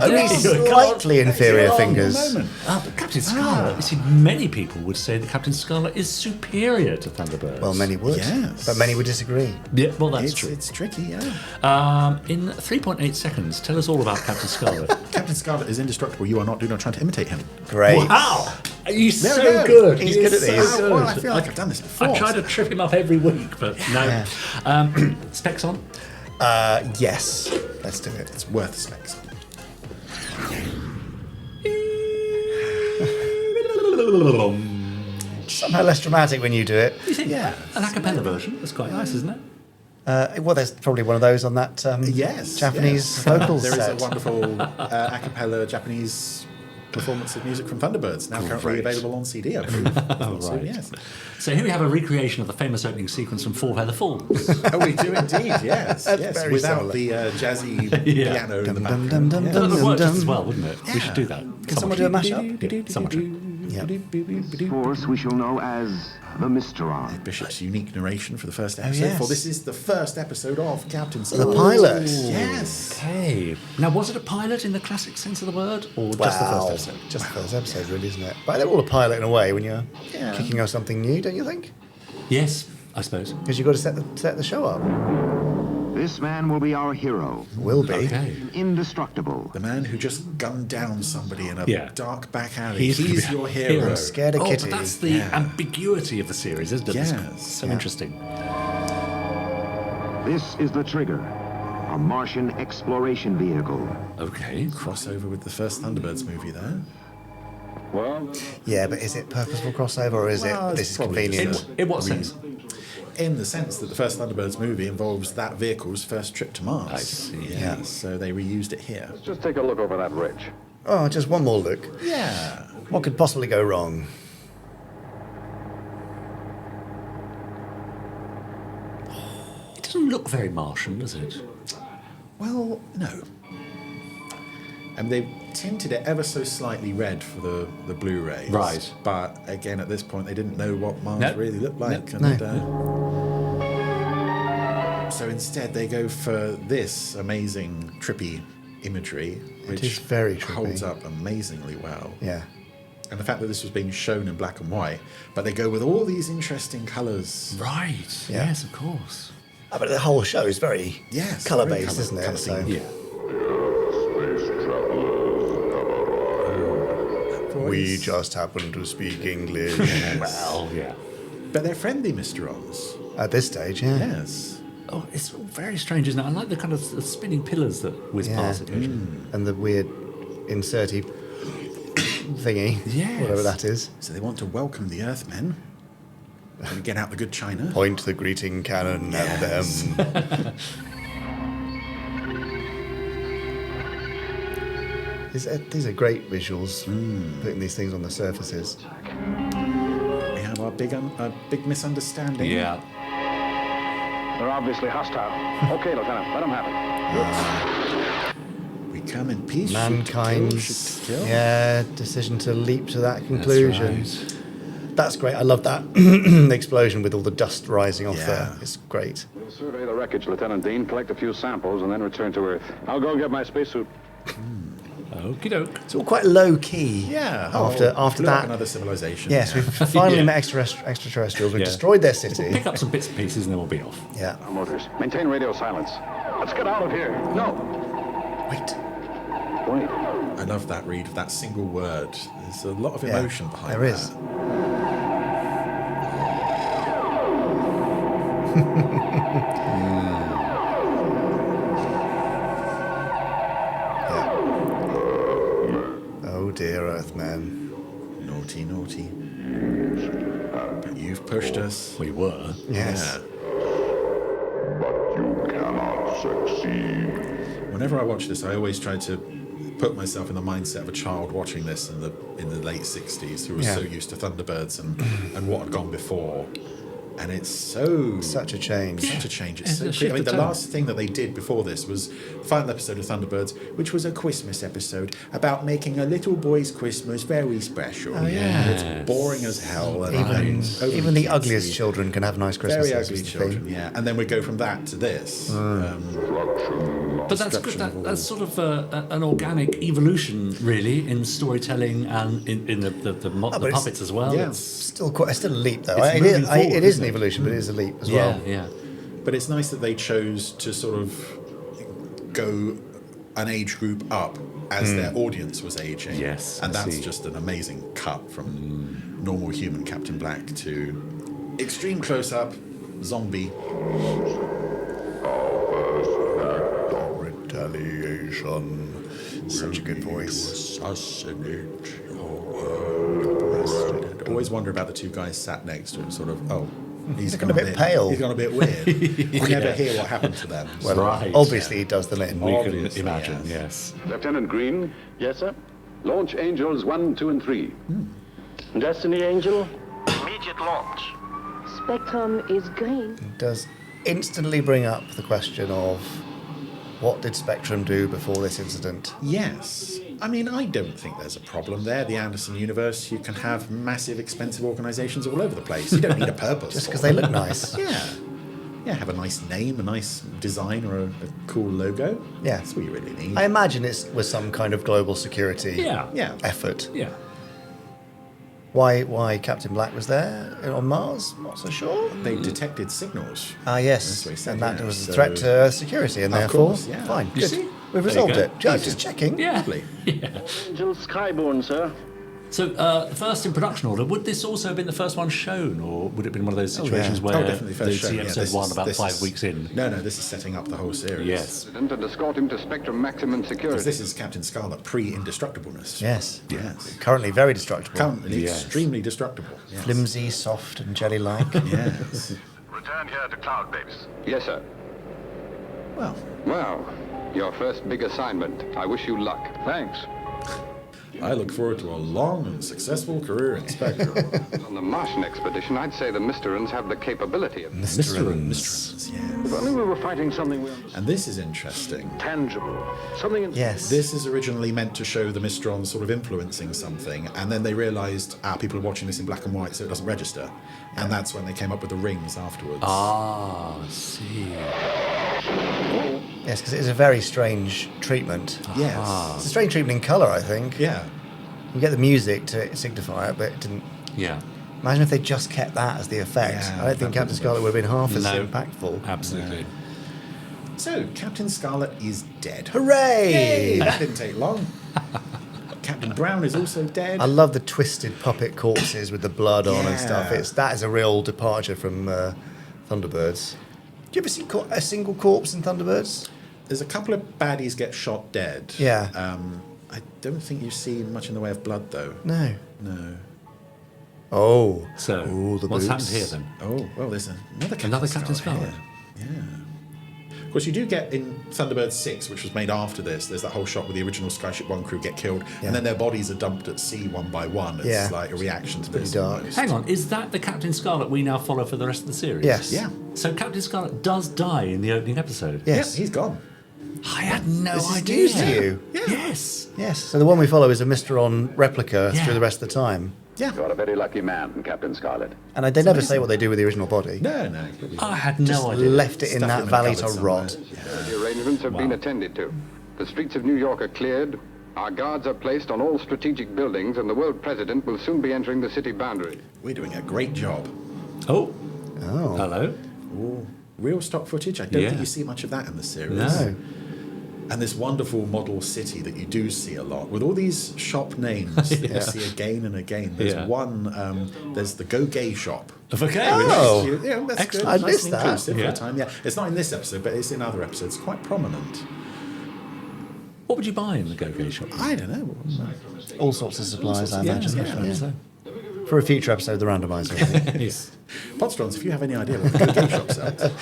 Only slightly inferior fingers. But Captain Scarlet, you see, many people would say that Captain Scarlet is superior to Thunderbirds. Well, many would. Yes. But many would disagree. Yeah, well, that's true. It's tricky, yeah. In 3.8 seconds, tell us all about Captain Scarlet. Captain Scarlet is indestructible. You are not. Do not try to imitate him. Great. Wow! He's There we so go. good. He's He good is at these. so good. Well, I feel like I've done this before. I try to trip him up every week, but no. Specs on? Yes. Let's do it. It's worth specs. Somehow less dramatic when you do it. You think? Yeah. An a cappella version. That's quite nice, isn't it? Well, there's probably one of those on that Yes. Japanese yes. vocals There is set. a wonderful a cappella Japanese performance of music from Thunderbirds, now currently available on CD, I believe. So, right. yes. So here we have a recreation of the famous opening sequence from Four Feather Falls. Oh, we do indeed, yes. That's yes. very Without similar. the jazzy Yeah. piano in the Dum, background. dum, dum, Yeah. dum, That would dum, work just dum. as well, wouldn't it? We should do that. Can someone do a mashup? Someone should. Force we shall know as the Mysteron. Bishop's unique narration for the first episode. yes. For this is the first episode of Captain The Scarlet. pilot. Yes. Okay. Now, was it a pilot in the classic sense of the word, or just the Wow. first episode? Just the first episode, really, isn't it? But they're all a pilot in a way when you're kicking off something new, don't you think? Yes, I suppose. Because you've got to set the show up. This man will be our hero. Will be. Okay. Indestructible. The man who just gunned down somebody in a Yeah. dark back alley. He's He's your hero. I'm scared of Oh, Kitty. but that's the ambiguity of the series, isn't it? It's Yes. so interesting. This is the Trigger, a Martian exploration vehicle. Okay. Crossover with the first Thunderbirds movie there. Yeah, but is it purposeful crossover or is Well, it it's this is probably convenient? In what sense? In the sense that the first Thunderbirds movie involves that vehicle's first trip to Mars. I see. Yeah. So they reused it here. Just take a look over that ridge. Oh, just one more look. Yeah. What could possibly go wrong? It doesn't look very Martian, does it? Well, no. And they tinted it ever so slightly red for the Blu-rays. Right. But again, at this point, they didn't know what Mars No. really looked like. No. So instead, they go for this amazing, trippy imagery, which is very trippy. holds up amazingly well. Yeah. And the fact that this was being shown in black and white, but they go with all these interesting colours. Right. Yeah. Yes, of course. But the whole show is very Yes, colour-based, very isn't it? So, colour-themed. Yeah. Space travelers we just happen to speak English. Well, yeah. But they're friendly, Mr. Oz. At this stage, yeah. Yes. Oh, it's all very strange, isn't it? I like the kind of the spinning pillars that whiz Yeah. past occasionally. And the weird inserty thingy, Yes. whatever that is. So they want to welcome the Earthmen and get out the good china. Point the greeting cannon at them. These are great visuals, putting these things on the surfaces. We have our big misunderstanding. Yeah. They're obviously hostile. Okay, Lieutenant, let them have it. We come in peace. shoot to kill, Mankind's shoot to kill. decision to leap to that conclusion. Right. That's great. I love that the explosion with all the dust rising off Yeah. there. It's great. We'll survey the wreckage, Lieutenant Dean, collect a few samples, and then return to Earth. I'll go get my spacesuit. Okie doke. It's all quite low key. Yeah. After blew up that, another civilization. yes, Yeah. we've finally Yeah. met extraterrestrials. We've Yeah. destroyed their We'll city. pick up some bits and pieces and then we'll be off. Yeah. Our motors. Maintain radio silence. Let's get out of here. No. Wait. Wait. I love that read of that single word. There's a lot of Yeah, emotion behind there is. that. Oh dear, Earthman. Naughty, naughty. But you've pushed us. We were. Yes. you cannot succeed. Whenever I watch this, I always try to put myself in the mindset of a child watching this in the late '60s, who was Yeah. so used to Thunderbirds and what had gone before. And it's so... Such a change. Such a change. It's It's so a quick. shift I mean, of the tone. last thing that they did before this was the final episode of Thunderbirds, which was a Christmas episode about making a little boy's Christmas very special. Oh, yeah. It's boring as hell. And Even the cutesy. ugliest children can have nice Christmases. Very was ugly the children, theme. yeah. And then we go from that to this. But that's good. That's sort of an organic evolution, really, in storytelling and in the but it's- puppets as well. yeah. It's, Still a leap, though. It's It moving is, forward, it is isn't an it? evolution, but it is a leap as yeah, well. yeah. But it's nice that they chose to sort of go an age group up as their audience was aging. Yes, And I that's see. just an amazing cut from normal human Captain Black to extreme close-up zombie. Retaliation. Such a good voice. Assassinate always wonder about the two guys sat next to him, sort of, he's Looking a bit pale. He's gone a bit weird. You never hear what happened to them. Well, Right. obviously he does them in. We can Obviously, imagine, yes. Lieutenant Green, Yes, sir. launch Angels 1, 2, and 3. Destiny Angel. Immediate launch. Spectrum is green. Does instantly bring up the question of what did Spectrum do before this incident? Yes. I mean, I don't think there's a problem there. The Anderson universe, you can have massive, expensive organisations all over the place. You don't need a purpose. Just for because they them. look nice. Yeah. Yeah, have a nice name, a nice design, or a cool logo. Yeah. That's what you really need. I imagine it was some kind of global security Yeah. effort. Yeah. Why Captain Black was there on Mars? Not so sure. They detected signals. Ah, That's yes, what he said, and that yeah. was a So- threat to Earth security, and Of therefore, course, yeah. fine, You good. see? We've There you resolved go. it. Just checking. Yeah. Lovely. Angel Skyborn, sir. So, first in production order, would this also have been the first one shown, or would it have been one of those situations yeah. where definitely they first show. see Yeah, episode this one is- about this 5 is- weeks in? No, this is setting up the whole series. Yes. And escort him to Spectrum Maximum Because Security. this is Captain Scarlet pre-indestructibleness. Yes. Yes. Currently very destructible. Currently Yes. extremely destructible. Yes. Flimsy, soft, and jelly-like. Yes. Return here to Cloud Base. Yes, sir. Well, Well, your first big assignment. I wish you luck. Thanks. I look forward to a long and successful career in Spectrum. On the Martian expedition, I'd say the Mysterans have the capability of... Mysterans. If Yes. only we were fighting something we understood. And this is interesting. Tangible. Something in... Yes. This is originally meant to show the Mysterons sort of influencing something, and then they realised, people are watching this in black and white, so it doesn't register. And that's when they came up with the rings afterwards. Ah, I see. Yes, because it is a very strange treatment. Yes. It's a strange treatment in colour, I think. Yeah. You get the music to signify it, but it didn't. Yeah. Imagine if they just kept that as the effect. Yeah, I don't think that Captain would Scarlet would have been half as No. impactful. Absolutely. So, Captain Scarlet is dead. Hooray! Yay! That didn't take long. Captain Brown is also dead. I love the twisted puppet corpses with the blood on and Yeah. stuff. That is a real departure from Thunderbirds. Do you ever see a single corpse in Thunderbirds? There's a couple of baddies get shot dead. Yeah. I don't think you see much in the way of blood, though. No. No. Oh. So, Ooh, the what's boots. happened here then? Oh, well, there's another Captain Another Captain Scarlet. here. Yeah. Of course, you do get in Thunderbirds 6, which was made after this, there's that whole shot where the original Skyship 1 crew get killed, Yeah. and then their bodies are dumped at sea one by one. It's Yeah. like a reaction to Pretty this. dark. almost. Hang on, is that the Captain Scarlet we now follow for the rest of the series? Yes. Yeah. So Captain Scarlet does die in the opening episode? Yes. Yeah, he's gone. I had no This is idea. news to you. Yes. Yes. So the one we follow is a Mysteron replica Yeah. through the rest of the time. Yeah. You're a very lucky man, Captain Scarlet. And they never say what they do with the original body. No. I had Just no idea. left it in Stuff that in a valley cupboard to rot. somewhere. The arrangements have been attended to. The streets of New York are cleared. Our guards are placed on all strategic buildings, and the world president will soon be entering the city boundary. We're doing a great job. Oh. Oh. Hello. Ooh, real stock footage. I don't Yeah. think you see much of that in the series. No. And this wonderful model city that you do see a lot, with all these shop names that you see again and again. There's Yeah. one, there's the Go Gay shop. Okay. Oh. Yeah, that's Excellent. good. I Nice missed and that. inclusive for Yeah. a time. Yeah, it's not in this episode, but it's in other episodes. Quite prominent. What would you buy in the Go-Go shop? I don't know. All sorts of supplies, I Yeah, imagine. yeah. So. For a future episode of the Randomiser. Yes. Podsterons, if you have any idea what the Go Gay shop sells,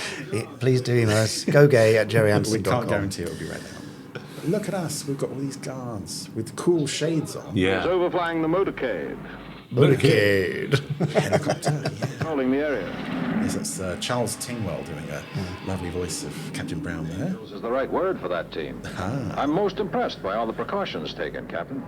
Please do email us. GoGay@jerryanderson.com. we can't guarantee it'll be right now. Look at us. We've got all these guards with cool shades on. It's Yeah. overflying the motorcade. Motorcade. Helicopter. Yeah. Controlling the area. Yes, that's Charles Tingwell doing a lovely voice of Captain Brown there. This is the right word for that team. I'm most impressed by all the precautions taken, Captain.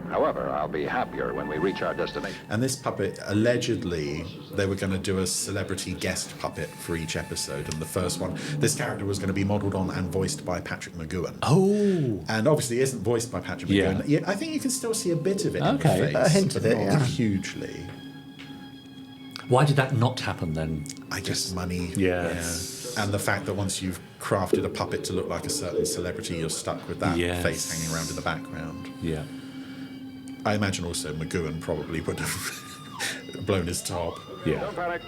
However, I'll be happier when we reach our destination. And this puppet, allegedly, they were going to do a celebrity guest puppet for each episode. And the first one, this character was going to be modelled on and voiced by Patrick McGowan. Oh. And obviously isn't voiced by Patrick McGowan. Yeah, I think you can still see a bit of it in the face. A hint of it, not hugely. Why did that not happen then? I guess money. Yes. Yeah. And the fact that once you've crafted a puppet to look like a certain celebrity, you're stuck with that face hanging around in the background. Yeah. I imagine also McGowan probably would have blown his top. Yeah. Don't panic.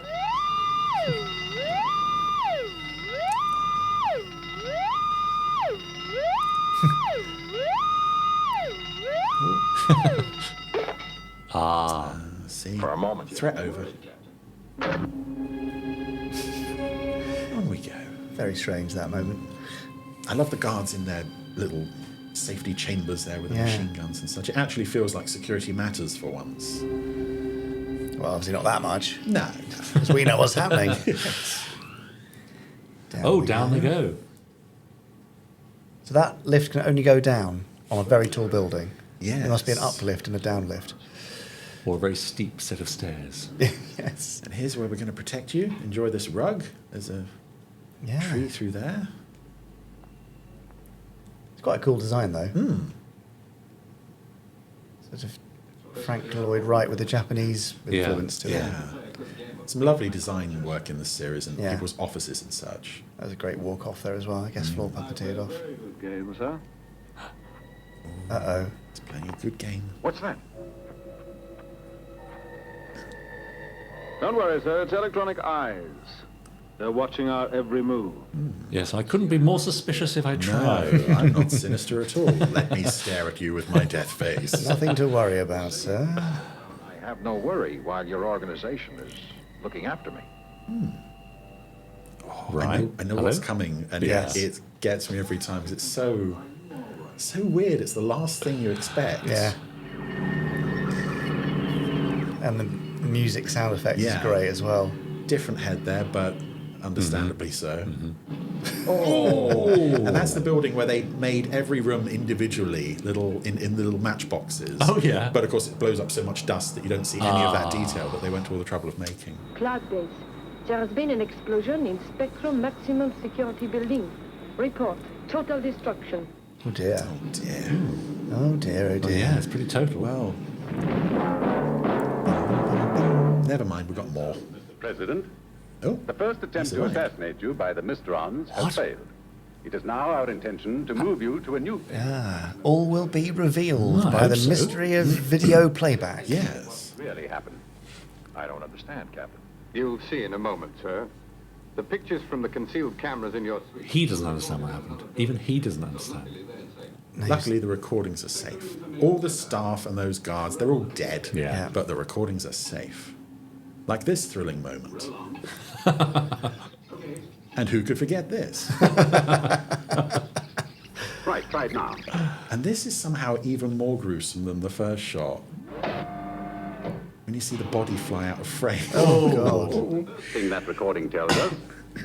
See? For a moment. Threat over. On we go. Very strange, that moment. I love the guards in their little safety chambers there with the machine guns and such. It actually feels like security matters for once. Well, obviously not that much. No. Because we know what's happening. Down they go. So that lift can only go down on a very tall building. Yes. There must be an uplift and a downlift. Or a very steep set of stairs. Yes. And here's where we're going to protect you. Enjoy this rug. There's a tree through there. It's quite a cool design, though. Sort of Frank Lloyd Wright with a Japanese influence to it. Yeah. Some lovely design work in this series and Yeah. people's offices and such. That was a great walk off there as well. I guess floor puppeteered off. Good game, sir. Uh-oh. It's playing a good game. What's that? Don't worry, sir. It's electronic eyes. They're watching our every move. Yes, I couldn't be more suspicious if I tried. No, I'm not sinister at all. Let me stare at you with my death face. Nothing to worry about, sir. I have no worry while your organization is looking after me. Right. I know what's coming, and it gets me every time because it's so weird. It's the last thing you expect. Yeah. And the music sound effects is great as well. Different head there, but understandably so. Oh, and that's the building where they made every room individually, little in the little matchboxes. Oh yeah. But of course, it blows up so much dust that you don't see any of that detail that they went to all the trouble of making. Cloud base. There has been an explosion in Spectrum Maximum Security Building. Report. Total destruction. Oh dear. Oh dear. Oh dear, oh dear. Yeah, it's pretty total. Well, never mind. We've got more. President, Oh, the first attempt to assassinate you by the Mysterons has failed. It is now our intention to move you to a new... All will be revealed I by hope the so. mystery of video playback. yes. Really happened. I don't understand, Captain. You'll see in a moment, sir. The pictures from the concealed cameras in your suite. He doesn't understand what happened. Even he doesn't understand. Luckily, the recordings are safe. All the staff and those guards, they're all dead. Yeah. But the recordings are safe. Like this thrilling moment. And who could forget this? Right, try it now. And this is somehow even more gruesome than the first shot. When you see the body fly out of frame. Oh, God. The thing that recording tells us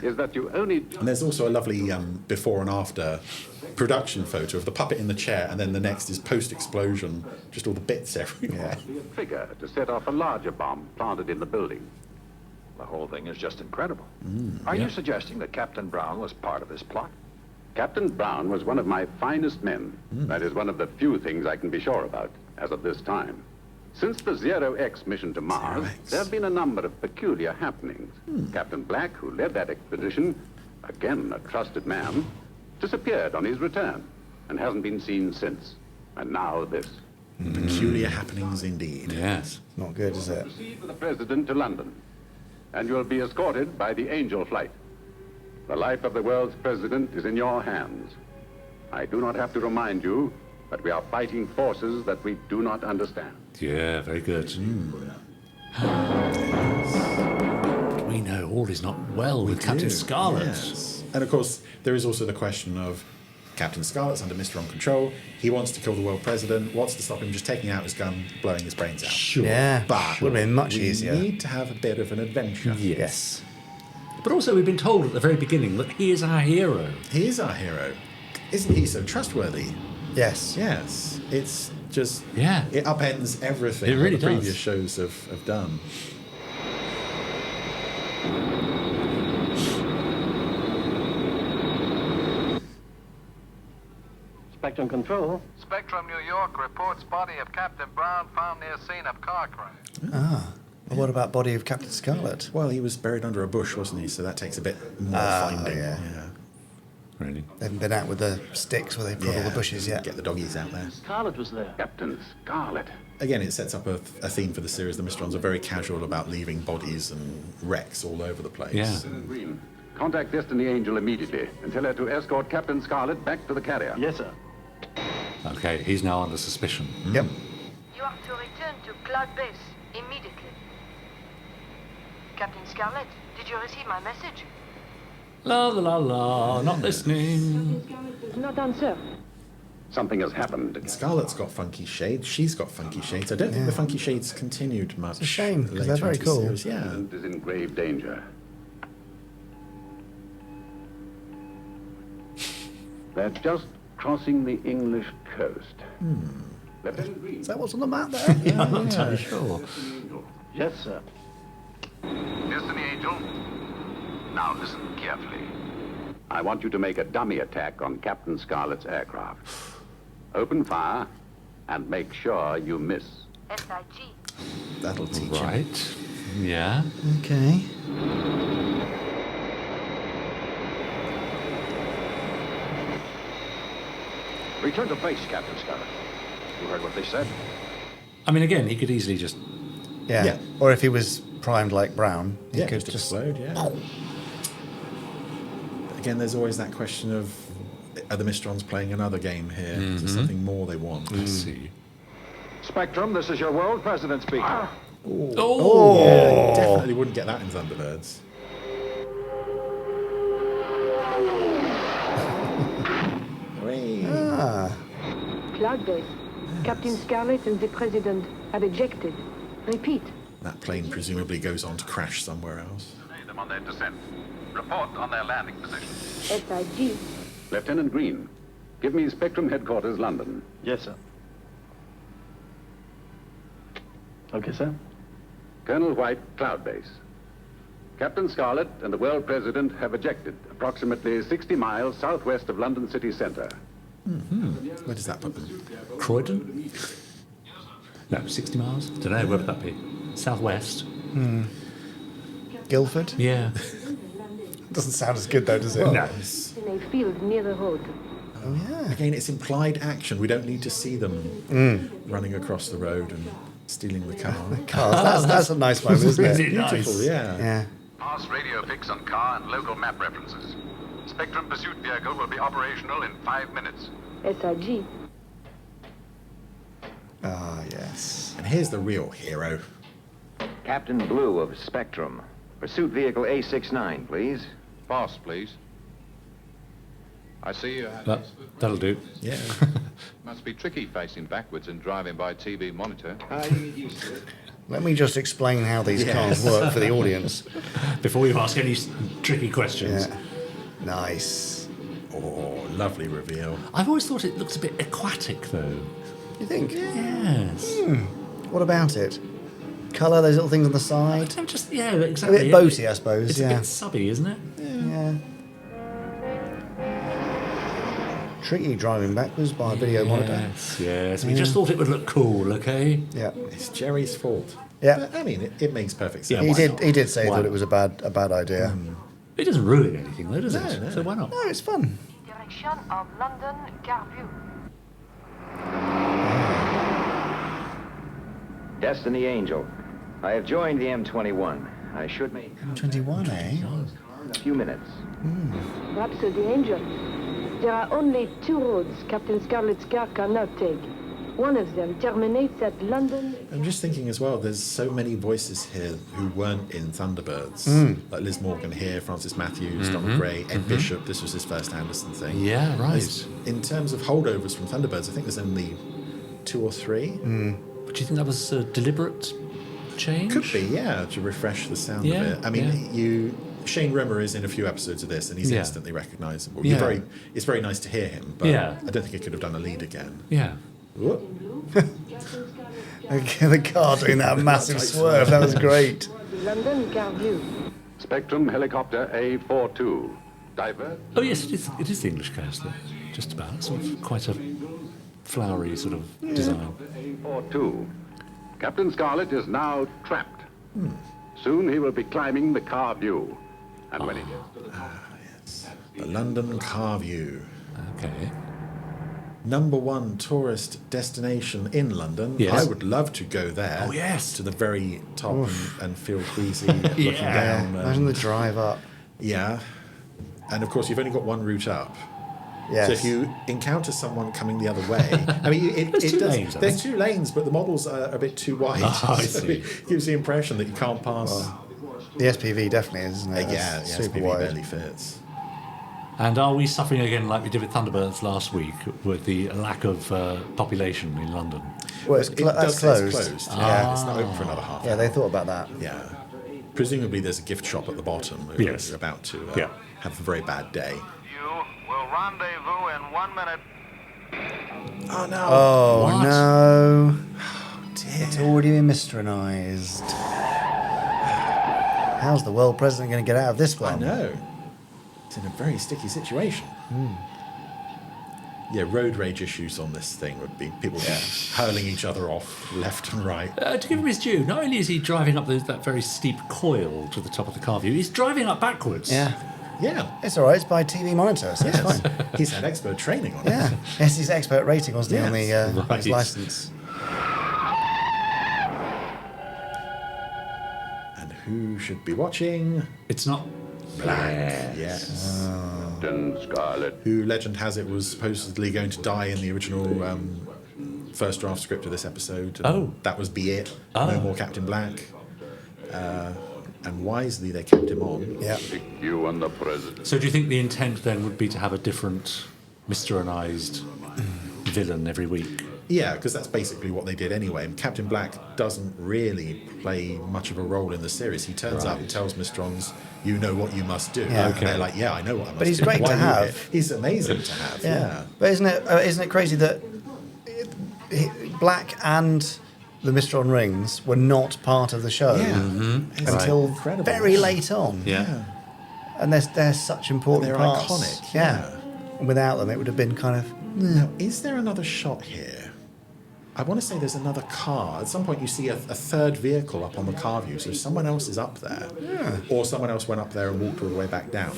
is that you only... And there's also a lovely before and after production photo of the puppet in the chair, and then the next is post-explosion, just all the bits everywhere. trigger to set off a larger bomb planted in the building. The whole thing is just incredible. Are you suggesting that Captain Brown was part of this plot? Captain Brown was one of my finest men. That is one of the few things I can be sure about as of this time. Since the Zero-X mission to Mars, there have been a number of peculiar happenings. Captain Black, who led that expedition, again a trusted man, disappeared on his return and hasn't been seen since. And now this. Peculiar happenings indeed. Yes. Not good, is it? Proceed with the President to London, and you'll be escorted by the Angel flight. The life of the world's President is in your hands. I do not have to remind you that we are fighting forces that we do not understand. Yeah, very good. We know all is not well with Captain Scarlet. Yes. And of course, there is also the question of Captain Scarlet's under Mr. On Control. He wants to kill the world president. What's to stop him just taking out his gun, blowing his brains out? Sure. Yeah. But would have been much we easier. need to have a bit of an adventure. Yes. But also, we've been told at the very beginning that he is our hero. He is our hero. Isn't he so trustworthy? Yes. Yes. It's just... Yeah. It upends everything It really that the previous does. shows have done. Spectrum Control. Spectrum New York reports body of Captain Brown found near scene of car crash. Ah. Well, what about body of Captain Scarlet? Well, he was buried under a bush, wasn't he? So that takes a bit more finding. Yeah. Really? They haven't been out with the sticks where they prod all the bushes yet. Get the doggies out there. Scarlet was there. Captain Scarlet. Again, it sets up a theme for the series. The Mysterons are very casual about leaving bodies and wrecks all over the place. Yeah. Green, contact Destiny Angel immediately and tell her to escort Captain Scarlet back to the carrier. Yes, sir. Okay, he's now under suspicion. Yep. You are to return to Cloud Base immediately. Captain Scarlet, did you receive my message? La la la la, not listening. Scarlet does not answer. Something has happened. Scarlet's got funky shades. She's got funky shades. I don't think the funky shades continued much. It's a shame, 'cause they're later very into the cool. series. Yeah. And is in grave danger. They're just crossing the English coast. Lieutenant Green. Is that what's on the map there? Yeah, I'm not entirely sure. Yes, sir. Destiny Angel. Now listen carefully. I want you to make a dummy attack on Captain Scarlet's aircraft. Open fire and make sure you miss. SIG. That'll teach him. Right. Yeah. Okay. Return to base, Captain Scarlet. You heard what they said? I mean, again, he could easily just... Yeah. Yeah. Or if he was primed like Brown, he Yeah, could just just... explode, yeah. Again, there's always that question of, are the Mysterons playing another game here? Is there something more they want? Let's see. Spectrum, this is your world president speaking. Yeah, definitely wouldn't get that in Thunderbirds. Ah. Cloud Base. Captain Scarlet and the President have ejected. Repeat. That plane presumably goes on to crash somewhere else. Lay them on their descent. Report on their landing position. SIG. Lieutenant Green, give me Spectrum Headquarters, London. Yes, sir. Okay, sir. Colonel White, Cloud Base. Captain Scarlet and the world president have ejected approximately 60 miles southwest of London city centre. Where does that put them? Croydon? No, 60 miles? Don't know, where would that be? Southwest? Guildford? Yeah. Doesn't sound as good though, does it? No. In a field near the road. Oh, yeah. Again, it's implied action. We don't need to see them running across the road and stealing the car. Cars. That's a nice moment, isn't it? Really nice. Beautiful, yeah. Yeah. Pass radio pics on car and local map references. Spectrum pursuit vehicle will be operational in 5 minutes. SIG. Ah, yes. And here's the real hero. Captain Blue of Spectrum. Pursuit vehicle A69, please. Pass, please. I see you had... That'll do. Yeah. Must be tricky facing backwards and driving by TV monitor. Let me just explain how these cars work for the audience. Before you ask any tricky questions. Yeah. Nice. Oh, lovely reveal. I've always thought it looks a bit aquatic, though. You think? Yes. What about it? Colour, those little things on the side? Yeah, A exactly. bit boaty, I suppose. It's a bit subby, isn't it? Yeah. Tricky driving backwards by a video monitor. Yes. We just thought it would look cool, okay? Yeah. It's Jerry's fault. Yeah. But, I mean, it makes perfect sense. He did say that it was a bad idea. It doesn't ruin anything, though, does it? No. So why not? No, it's fun. Direction of London, Carview. Destiny Angel. I have joined the M21. I should make 21, eh? in a few minutes. Rhapsody Angel. There are only 2 roads Captain Scarlet's car cannot take. One of them terminates at London. I'm just thinking as well, there's so many voices here who weren't in Thunderbirds. Like Liz Morgan here, Francis Matthews, Donald Gray, Ed Bishop. This was his first Anderson thing. Yeah, right. In terms of holdovers from Thunderbirds, I think there's only 2 or 3. But do you think that was deliberate change? Could be, yeah, to refresh the sound Yeah, of it. I mean, Shane Rimmer is in a few episodes of this, and he's instantly recognisable. Yeah. It's very nice to hear him, but I don't think he could have done a lead again. Yeah. The car doing that massive swerve, that was great. London Garview. Spectrum helicopter A42. Divert. Oh yes, it is the English coast. Just about. Sort of quite a flowery sort of design. A42. Captain Scarlet is now trapped. Soon he will be climbing the car view. And when he gets to the top... The London Car View. Okay. #1 tourist destination in London. Yes. I would love to go there. Oh, yes. To the very top and feel queasy looking down. Imagine the drive up. Yeah. And of course, you've only got one route up. Yes. So if you encounter someone coming the other way, I mean, there's two lanes, but the models are a bit too wide. Oh, I so see. it gives the impression that you can't pass. The SPV definitely is, isn't it? Yeah, That's the super SPV wide. barely fits. And are we suffering again like we did with Thunderbirds last week with the lack of population in London? Well, It that's does say it's closed. closed. Yeah, it's not open for another half Yeah, they thought about that. Yeah. Presumably there's a gift shop at the bottom. Yes. You're about to Yeah. have a very bad day. We'll rendezvous in 1 minute. Oh, no. Oh, What? no. Dear. It's already been mysterized. How's the world president going to get out of this one? I know. It's in a very sticky situation. Yeah, road rage issues on this thing would be people hurling each other off left and right. To give him his due, not only is he driving up that very steep coil to the top of the car view, he's driving up backwards. Yeah. Yeah. It's all right. It's by TV monitor, so it's fine. He's had expert training on it. Yeah. Yes, he's expert rating, wasn't he, on the Right. his license? And who should be watching? It's not Black. Yes. Captain Scarlet. Who, legend has it, was supposedly going to die in the original first draft script of this episode. And that was be it. No more Captain Black. And wisely they kept him on. Yeah. You and the president. So do you think the intent then would be to have a different Mysteronized villain every week? Yeah, because that's basically what they did anyway. And Captain Black doesn't really play much of a role in the series. He turns up and tells Mistrons, "You know what you must do." Yeah. And they're like, "Yeah, I know what I must do." But he's great Why to are you have. here? He's amazing to have. Yeah. But isn't it crazy that Black and the Mistron rings were not part of the show until very late on? Yeah. And they're such important They're parts. iconic. Yeah. And without them, it would have been kind of. Now, is there another shot here? I want to say there's another car. At some point, you see a third vehicle up on the car view, so someone else is up there, or someone else went up there and walked all the way back down.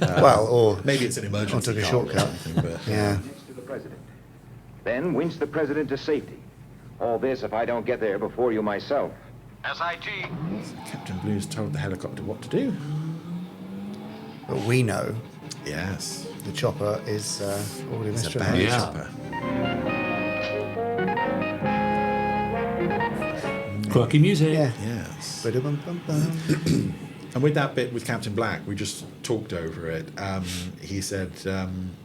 Well, or maybe it's an emergency. or took a car shortcut. Or something, but, Yeah. To the president. Then winch the president to safety. All this if I don't get there before you myself. SIG. Captain Blue's told the helicopter what to do. But we know Yes. the chopper is already It's a Mr. bad Yeah. chopper. Quirky music. Yeah. Yes. Ba-da-bum-bum-bum. And with that bit with Captain Black, we just talked over it. He said,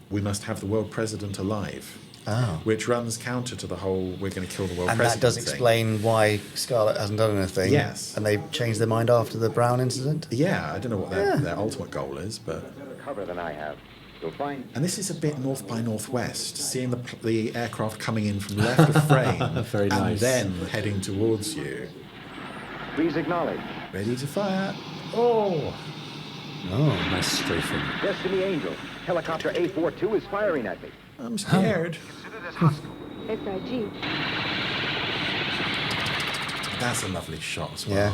we must have the world president alive. Oh. Which runs counter to the whole we're going to kill the world And president that does thing. explain why Scarlet hasn't done anything. Yes. And they changed their mind after the Brown incident. Yeah, I don't know what their ultimate goal is, but... Better cover than I have. You'll find... And this is a bit north by northwest, seeing the aircraft coming in from left of frame Very and nice. then heading towards you. Please acknowledge. Ready to fire. Oh! Oh. Nice strafing. Destiny Angel. Helicopter A42 is firing at me. I'm scared. SIG. That's a lovely shot as well. Yeah.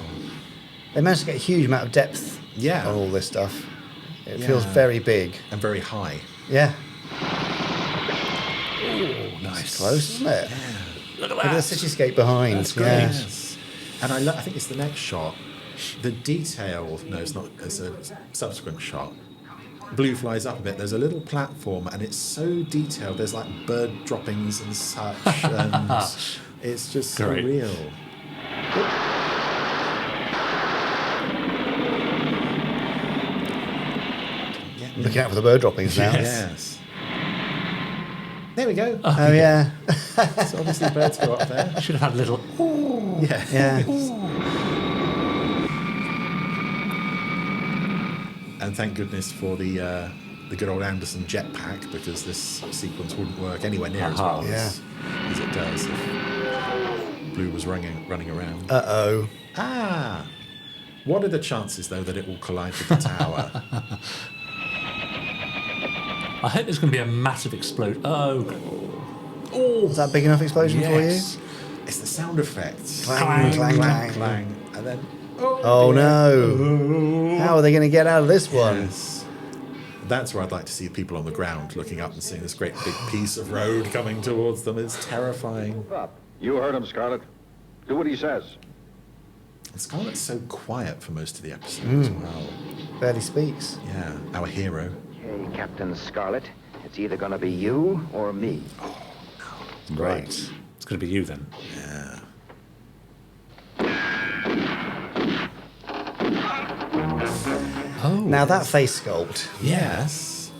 They managed to get a huge amount of depth Yeah. on all this stuff. It Yeah. feels very big. And very high. Yeah. Oh, nice. Close, isn't it? Look at Look at the that. cityscape behind. That's great. Yeah. Yes. And I think it's the next shot. The detail, no, it's not, it's a subsequent shot. Blue flies up a bit. There's a little platform, and it's so detailed. There's like bird droppings and such, and it's just so Great. real. Looking out for the bird droppings now. Yes. There we go. Oh, yeah. So obviously birds go up there. Should have had a little. Yeah. Yeah. And thank goodness for the good old Anderson jetpack, because this sequence wouldn't work anywhere near as well as it does if Blue was running around. Uh-oh. What are the chances, though, that it will collide with the tower? I hope there's going to be a massive explosion. Is that a big enough explosion for you? It's the sound effects. Clang, clang, clang. clang. And then... Oh, no. How are they going to get out of this one? Yes. That's where I'd like to see people on the ground looking up and seeing this great big piece of road coming towards them. It's terrifying. You heard him, Scarlet. Do what he says. And Scarlet's so quiet for most of the episode as well. Barely speaks. Yeah, our hero. Okay, Captain Scarlet. It's either going to be you or me. Great. It's going to be you then. Yeah. Oh. Now that face sculpt. Yes.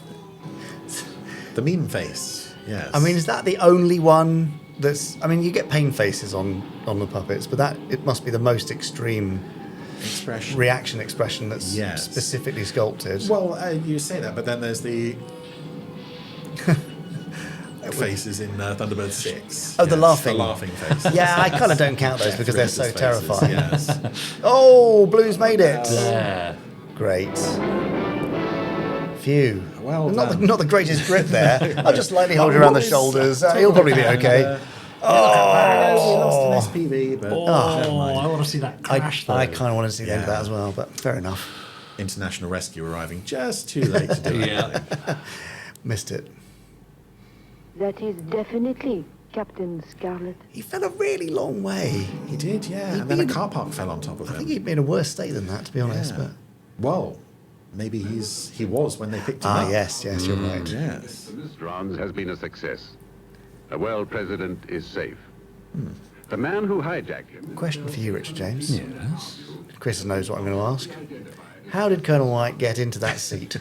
The meme face. Yes. I mean, is that the only one that's... I mean, you get pain faces on the puppets, but it must be the most extreme reaction expression that's specifically sculpted. Well, you say that, but then there's the faces in Thunderbirds 6. Oh, the laughing. The laughing faces. Yeah, I kind of don't count those because they're so faces, terrifying. Yes. Oh, Blue's made it. Yeah. Great. Phew. Well not the greatest grip there. I'll just lightly hold you around the shoulders. He'll probably be okay. We lost an SPV, but never mind. I want to see that crash, though. I kind of want to see the end of that as well, but fair enough. International rescue arriving just too late to do anything. Missed it. That is definitely Captain Scarlet. He fell a really long way. He did, yeah. And then a car park fell on top of him. I think he'd be in a worse state than that, to be honest. But well, maybe he was when they picked him up. Yes, you're right. Yes. Strons has been a success. The world president is safe. The man who hijacked him. Question for you, Richard James. Yes. Chris knows what I'm going to ask. How did Colonel White get into that seat?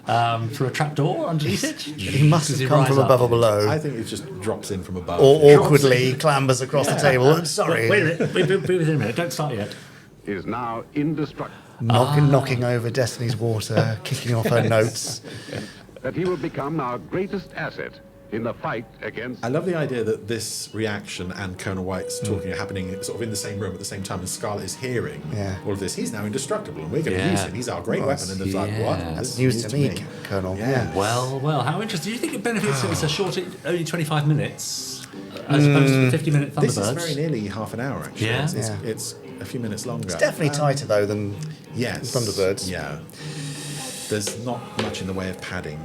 Through a trapdoor underneath it? He must have come from above or below. I think it just drops in from above. Or awkwardly clambers across the table. Sorry. Wait a minute. Wait within a minute. Don't start yet. Is now indestructible. Knocking over Destiny's water, kicking off her notes. That he will become our greatest asset in the fight against... I love the idea that this reaction and Colonel White's talking are happening sort of in the same room at the same time, and Scarlet is hearing all of this. He's now indestructible, and we're going to use him. He's our great weapon. And it's like, what? That's news to me, Colonel. Yeah. Well, how interesting. Do you think it benefits if it's a short, only 25 minutes, as opposed to the 50-minute Thunderbirds? This is very nearly half an hour, actually. Yeah? It's a few minutes longer. It's definitely tighter, though, than Thunderbirds. Yeah. There's not much in the way of padding.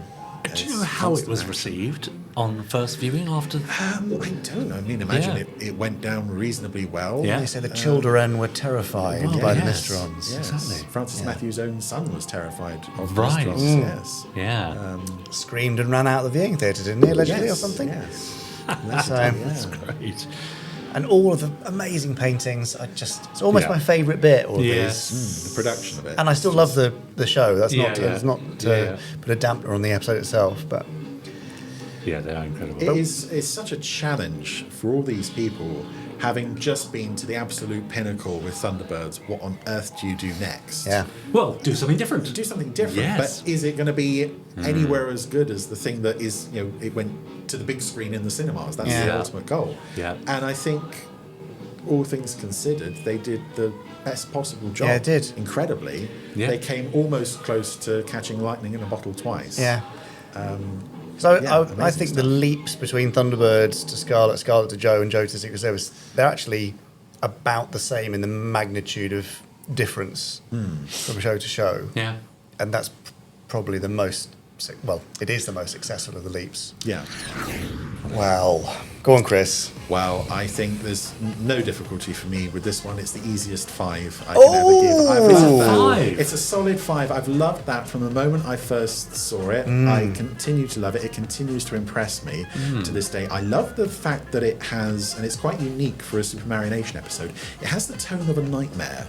Do you know how it was received on first viewing after? I don't know. I mean, imagine it went down reasonably well. Yeah. They say the children were terrified by the Mysterons. Yes. Exactly. Francis Matthews' own son was terrified of Right. Mysterons. Yes. Yeah. Screamed and ran out of the viewing theatre, didn't he, allegedly, or something? Yes. That's great. And all of the amazing paintings, it's almost my favourite bit, all of these. The production of it. And I still love the show. That's Yeah, not to put a dampener on the episode itself, but Yeah, they are incredible. It's such a challenge for all these people, having just been to the absolute pinnacle with Thunderbirds. What on earth do you do next? Yeah. Well, do something different. Do something different. Yes. But is it going to be anywhere as good as the thing that is, it went to the big screen in the cinemas? That's the ultimate goal. Yeah. And I think, all things considered, they did the best possible job. Yeah, it did. Incredibly. Yeah. They came almost close to catching lightning in a bottle twice. yeah. I think amazing the stuff. leaps between Thunderbirds to Scarlet, Scarlet to Joe, and Joe to Secret Service, they're actually about the same in the magnitude of difference from show to show. Yeah. And that's probably the most, it is the most successful of the leaps. Yeah. Well, go on, Chris. Well, I think there's no difficulty for me with this one. It's the easiest 5 I can ever give. It's a 5. It's a solid 5. I've loved that from the moment I first saw it. I continue to love it. It continues to impress me to this day. I love the fact that it has, and it's quite unique for a Super Mario Nation episode, it has the tone of a nightmare.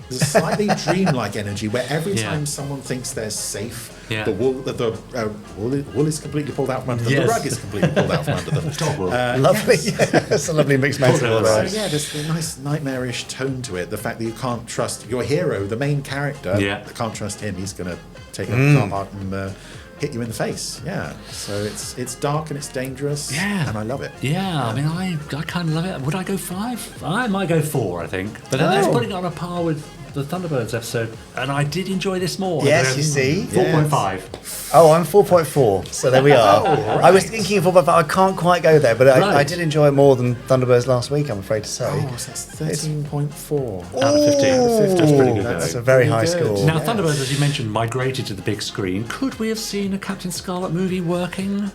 There's a slightly dreamlike energy where every Yeah. time someone thinks they're safe, Yeah. the wool is completely pulled out from under them. Yes. The rug is completely pulled out from under them. Dog wool. Lovely. It's a lovely mixed metaphor So there. yeah, there's a nice nightmarish tone to it. The fact that you can't trust your hero, the main character. Yeah. You can't trust him. He's going to take a car part and hit you in the face. Yeah. So it's dark and it's dangerous. Yeah. And I love it. Yeah, I mean, I kind of love it. Would I go 5? I might go 4, I think. But then that's putting it on a par with the Thunderbirds episode, and I did enjoy this more. Yes, you see. 4.5. Oh, I'm 4.4, so there we are. right. I was thinking of 4.5. I can't quite go there, but I Right. did enjoy it more than Thunderbirds last week, I'm afraid to say. Oh, so that's 13.4. Out of 15. That's pretty good. That's going. a very pretty high good. score. Now, Thunderbirds, as you mentioned, migrated to the big screen. Could we have seen a Captain Scarlet movie working?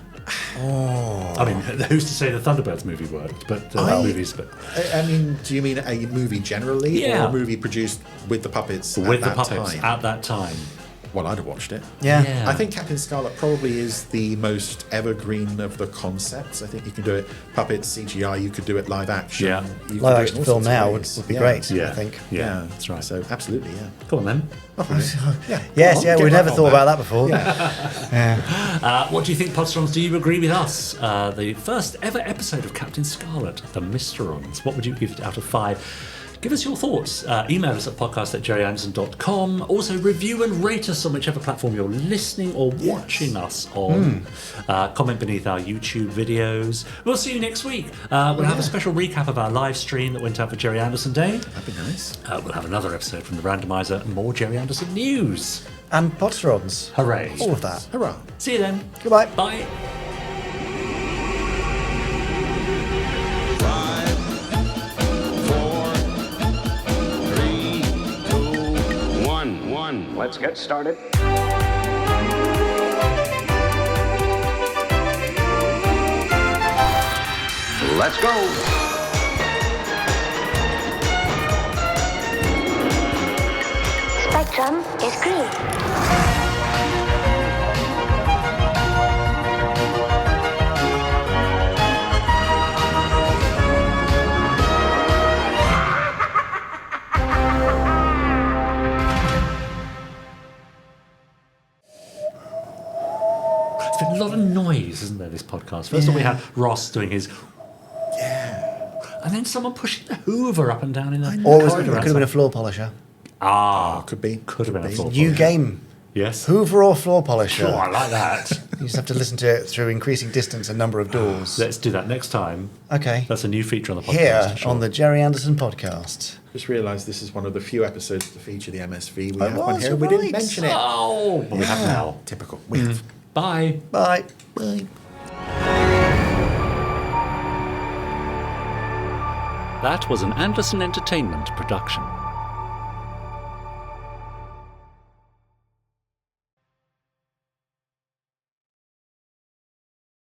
I mean, who's to say the Thunderbirds movie worked? But movies, but I mean, do you mean a movie generally, Yeah. or a movie produced with the puppets with at the that puppets time? at that time. Well, I'd have watched it. Yeah. I think Captain Scarlet probably is the most evergreen of the concepts. I think you can do it puppets, CGI, you could do it live action. Yeah. You can Live do it action in all film sorts of now ways. would be Yeah. great, Yeah. I think. Yeah, that's right. So, absolutely, yeah. Go on then. Yeah. Yes, yeah, Get we'd right never on thought that. about that before. What do you think, Podsterons? Do you agree with us? The first ever episode of Captain Scarlet, The Mysterons. What would you give it out of 5? Give us your thoughts. Email us at podcast@gerryanderson.com. Also, review and rate us on whichever platform you're listening or watching us on. Comment beneath our YouTube videos. We'll see you next week. We'll have a special recap of our live stream that went out for Gerry Anderson Day. That'd be nice. We'll have another episode from the Randomiser and more Gerry Anderson news. And Podsterons. Hooray. All of that. Hurrah. See you then. Goodbye. Bye. 1. Let's get started. Let's go. Spectrum is green. There's been a lot of noise, isn't there, this podcast? First of all, we had Ross doing his... And then someone pushing the Hoover up and down in the Or it corridor could have been a outside. floor polisher. Could be. Could have been a floor New polisher. game. Yes. Hoover or floor polisher? Oh, I like that. You just have to listen to it through increasing distance and number of doors. Let's do that next time. Okay. That's a new feature on the podcast. Here for sure. on the Gerry Anderson podcast. Just realised this is one of the few episodes to feature the MSV. We Oh, have one was, here. you're We didn't right. mention it. Oh, but we have now. Typical. We have. Bye. Bye. Bye. That was an Anderson Entertainment production.